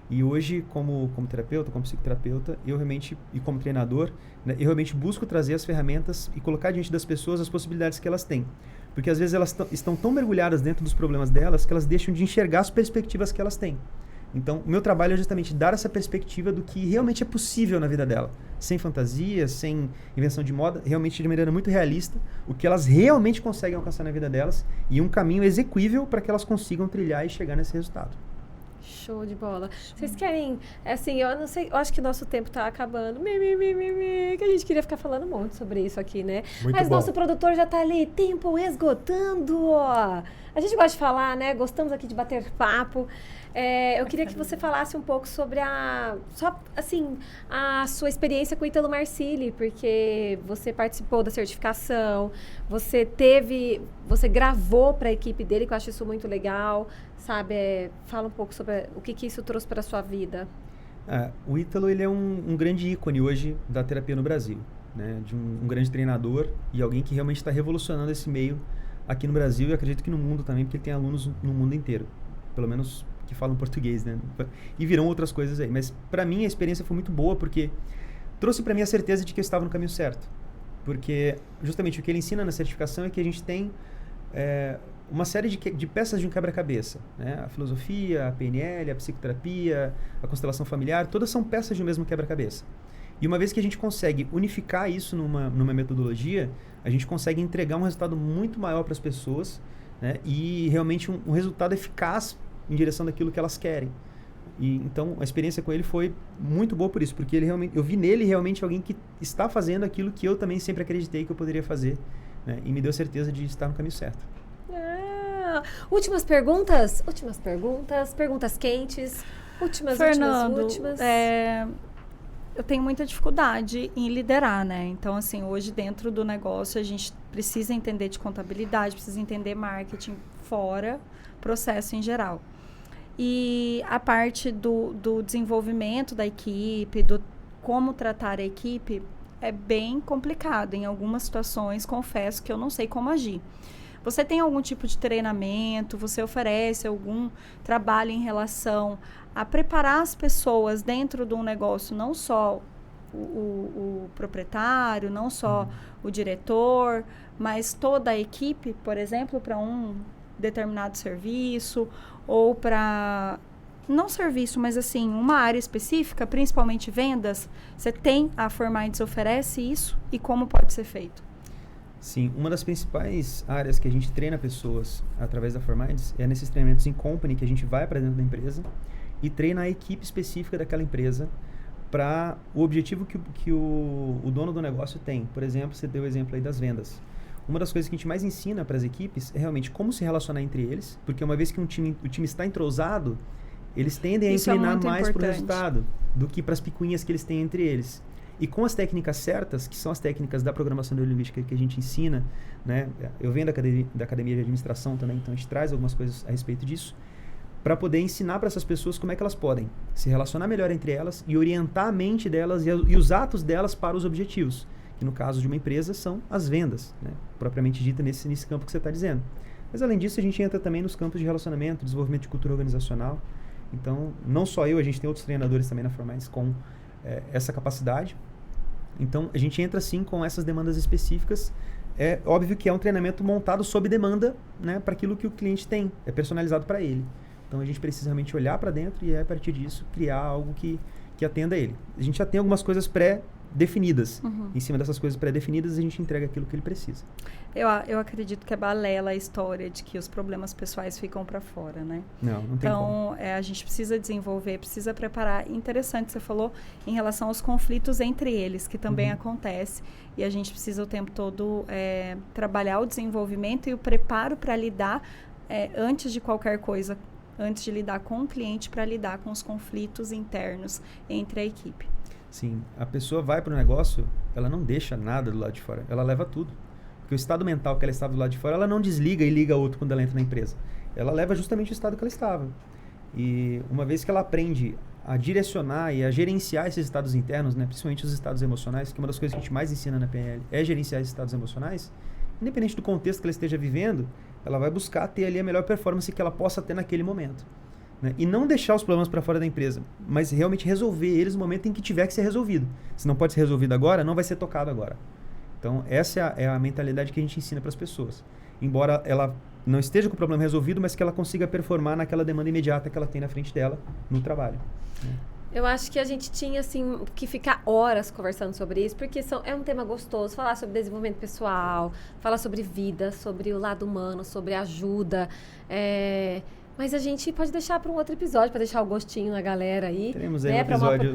E hoje, como terapeuta, como psicoterapeuta, eu realmente, e como treinador, né, eu realmente busco trazer as ferramentas e colocar diante das pessoas as possibilidades que elas têm. Porque às vezes elas estão tão mergulhadas dentro dos problemas delas que elas deixam de enxergar as perspectivas que elas têm. Então, o meu trabalho é justamente dar essa perspectiva do que realmente é possível na vida dela. Sem fantasia, sem invenção de moda, realmente de maneira muito realista, o que elas realmente conseguem alcançar na vida delas e um caminho exequível para que elas consigam trilhar e chegar nesse resultado. Show de bola. Vocês querem, assim, eu não sei, eu acho que nosso tempo tá acabando. Que a gente queria ficar falando um monte sobre isso aqui, né? Muito Mas bom. nosso produtor já tá ali, tempo esgotando. A gente gosta de falar, né? Gostamos aqui de bater papo. Eu queria que você falasse um pouco sobre a sua experiência com o Ítalo Marcilli, porque você participou da certificação, você gravou para a equipe dele, que eu acho isso muito legal, sabe? Fala um pouco sobre o que isso trouxe para a sua vida. O Ítalo, ele é um grande ícone hoje da terapia no Brasil, né? De um grande treinador e alguém que realmente está revolucionando esse meio aqui no Brasil e acredito que no mundo também, porque ele tem alunos no mundo inteiro, pelo menos que falam português, né? E virão outras coisas aí. Mas para mim a experiência foi muito boa porque trouxe para mim a certeza de que eu estava no caminho certo. Porque justamente o que ele ensina na certificação é que a gente tem uma série de peças de um quebra-cabeça, né? A filosofia, a PNL, a psicoterapia, a constelação familiar, todas são peças de um mesmo quebra-cabeça. E uma vez que a gente consegue unificar isso numa metodologia, a gente consegue entregar um resultado muito maior para as pessoas, né? E realmente um resultado eficaz em direção daquilo que elas querem. E então a experiência com ele foi muito boa por isso, porque eu vi nele realmente alguém que está fazendo aquilo que eu também sempre acreditei que eu poderia fazer, né? E me deu certeza de estar no caminho certo. Últimas perguntas, perguntas quentes, Fernando, últimas. Eu tenho muita dificuldade em liderar, né? Então, assim, hoje dentro do negócio a gente precisa entender de contabilidade, precisa entender marketing fora processo em geral. E a parte do desenvolvimento da equipe, do como tratar a equipe, é bem complicado. Em algumas situações, confesso que eu não sei como agir. Você tem algum tipo de treinamento? Você oferece algum trabalho em relação a preparar as pessoas dentro de um negócio, não só o proprietário, não só o diretor, mas toda a equipe, por exemplo, para um determinado serviço ou para não serviço, mas assim, uma área específica, principalmente vendas? Você tem a Forminds oferece isso e como pode ser feito? Sim, uma das principais áreas que a gente treina pessoas através da Forminds é nesses treinamentos em company, que a gente vai para dentro da empresa e treina a equipe específica daquela empresa para o objetivo que o dono do negócio tem. Por exemplo, você deu o exemplo aí das vendas. Uma das coisas que a gente mais ensina para as equipes é realmente como se relacionar entre eles, porque uma vez que o time está entrosado, eles tendem a inclinar mais para o resultado do que para as picuinhas que eles têm entre eles. E com as técnicas certas, que são as técnicas da programação neurolinguística que a gente ensina, né? Eu venho da academia de administração também, então a gente traz algumas coisas a respeito disso, para poder ensinar para essas pessoas como é que elas podem se relacionar melhor entre elas e orientar a mente delas e os atos delas para os objetivos, que no caso de uma empresa são as vendas, né? Propriamente dita nesse campo que você está dizendo. Mas além disso, a gente entra também nos campos de relacionamento, desenvolvimento de cultura organizacional. Então, não só eu, a gente tem outros treinadores também na Forminds com essa capacidade. Então, a gente entra sim com essas demandas específicas. É óbvio que é um treinamento montado sob demanda, né, para aquilo que o cliente tem, é personalizado para ele. Então, a gente precisa realmente olhar para dentro e, a partir disso, criar algo que atenda a ele. A gente já tem algumas coisas pré-definidas. Em cima dessas coisas pré-definidas, a gente entrega aquilo que ele precisa. Eu acredito que é balela a história de que os problemas pessoais ficam para fora, né? Não tem como. Então, a gente precisa desenvolver, precisa preparar. Interessante, você falou em relação aos conflitos entre eles, que também acontece. E a gente precisa o tempo todo trabalhar o desenvolvimento e o preparo para lidar antes de qualquer coisa, antes de lidar com o cliente, para lidar com os conflitos internos entre a equipe. Sim, a pessoa vai para o negócio, ela não deixa nada do lado de fora, ela leva tudo. Porque o estado mental que ela estava do lado de fora, ela não desliga e liga outro quando ela entra na empresa. Ela leva justamente o estado que ela estava. E uma vez que ela aprende a direcionar e a gerenciar esses estados internos, né? Principalmente os estados emocionais, que uma das coisas que a gente mais ensina na PNL é gerenciar esses estados emocionais, independente do contexto que ela esteja vivendo, ela vai buscar ter ali a melhor performance que ela possa ter naquele momento. Né? E não deixar os problemas para fora da empresa, mas realmente resolver eles no momento em que tiver que ser resolvido. Se não pode ser resolvido agora, não vai ser tocado agora. Então, essa é a mentalidade que a gente ensina para as pessoas. Embora ela não esteja com o problema resolvido, mas que ela consiga performar naquela demanda imediata que ela tem na frente dela no trabalho. Né? Eu acho que a gente tinha, assim, que ficar horas conversando sobre isso, porque é um tema gostoso, falar sobre desenvolvimento pessoal, falar sobre vida, sobre o lado humano, sobre ajuda, mas a gente pode deixar para um outro episódio, para deixar o gostinho na galera aí. Teremos aí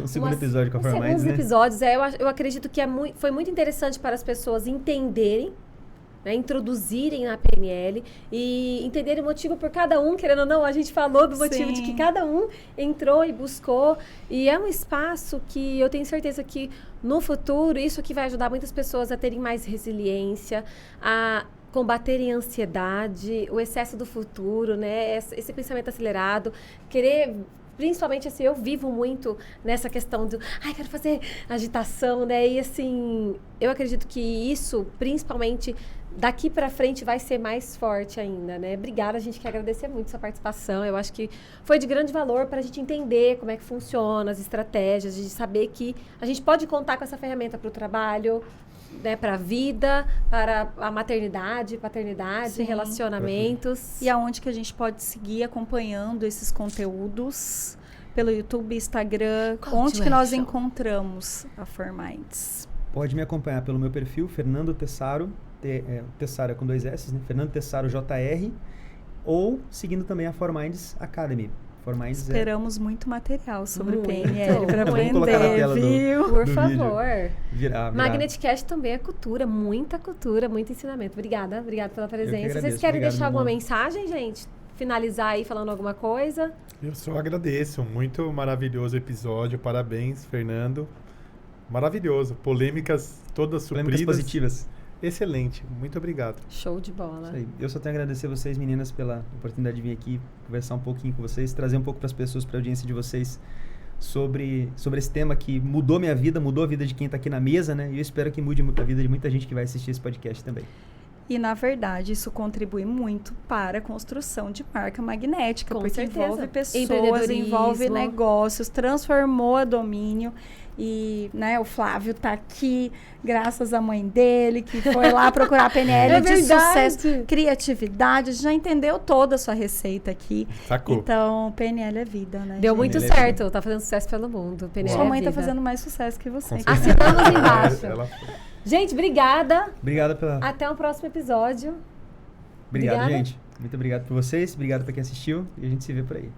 um segundo episódio com a Forminds, né? Segundo episódios, eu acredito que foi muito interessante para as pessoas entenderem, né, introduzirem na PNL e entenderem o motivo por cada um, querendo ou não, a gente falou do motivo de que cada um entrou e buscou, e é um espaço que eu tenho certeza que no futuro isso aqui vai ajudar muitas pessoas a terem mais resiliência, a combaterem a ansiedade, o excesso do futuro, né, esse pensamento acelerado, querer... Principalmente, assim, eu vivo muito nessa questão do... quero fazer agitação, né? E, assim, eu acredito que isso, principalmente, daqui pra frente vai ser mais forte ainda, né? Obrigada, a gente quer agradecer muito sua participação. Eu acho que foi de grande valor pra gente entender como é que funciona, as estratégias, de saber que a gente pode contar com essa ferramenta pro trabalho, né, para a vida, para a maternidade, paternidade, sim, relacionamentos. E aonde que a gente pode seguir acompanhando esses conteúdos? Pelo YouTube, Instagram, onde que nós encontramos a Forminds? Pode me acompanhar pelo meu perfil, Fernando Tessaro, Tessaro é com 2 S, né? Fernando Tessaro JR, ou seguindo também a Forminds Academy. Esperamos muito material sobre PNL para aprender, viu? Por favor. Magneticast também é cultura, muita ensinamento. Obrigada pela presença. Vocês querem deixar alguma mensagem, gente? Finalizar aí falando alguma coisa? Eu só agradeço. Muito maravilhoso episódio. Parabéns, Fernando. Maravilhoso. Polêmicas todas supridas. Polêmicas positivas. Excelente, muito obrigado. Show de bola. Isso aí. Eu só tenho a agradecer a vocês, meninas, pela oportunidade de vir aqui conversar um pouquinho com vocês, trazer um pouco para as pessoas, para a audiência de vocês, sobre esse tema que mudou minha vida, mudou a vida de quem está aqui na mesa, né? E eu espero que mude a vida de muita gente que vai assistir esse podcast também. E, na verdade, isso contribui muito para a construção de marca magnética, porque envolve pessoas, envolve negócios, transformou a domínio. E, né, o Flávio tá aqui graças à mãe dele, que foi lá procurar PNL de sucesso, criatividade, já entendeu toda a sua receita aqui. Sacou. Então, PNL é vida, né? Deu muito certo, tá fazendo sucesso pelo mundo. PNL sua mãe é tá fazendo mais sucesso que você. Assinamos embaixo. Gente, obrigada. Obrigada pela... Até o próximo episódio. Obrigado, gente. Muito obrigado por vocês, obrigado pra quem assistiu e a gente se vê por aí.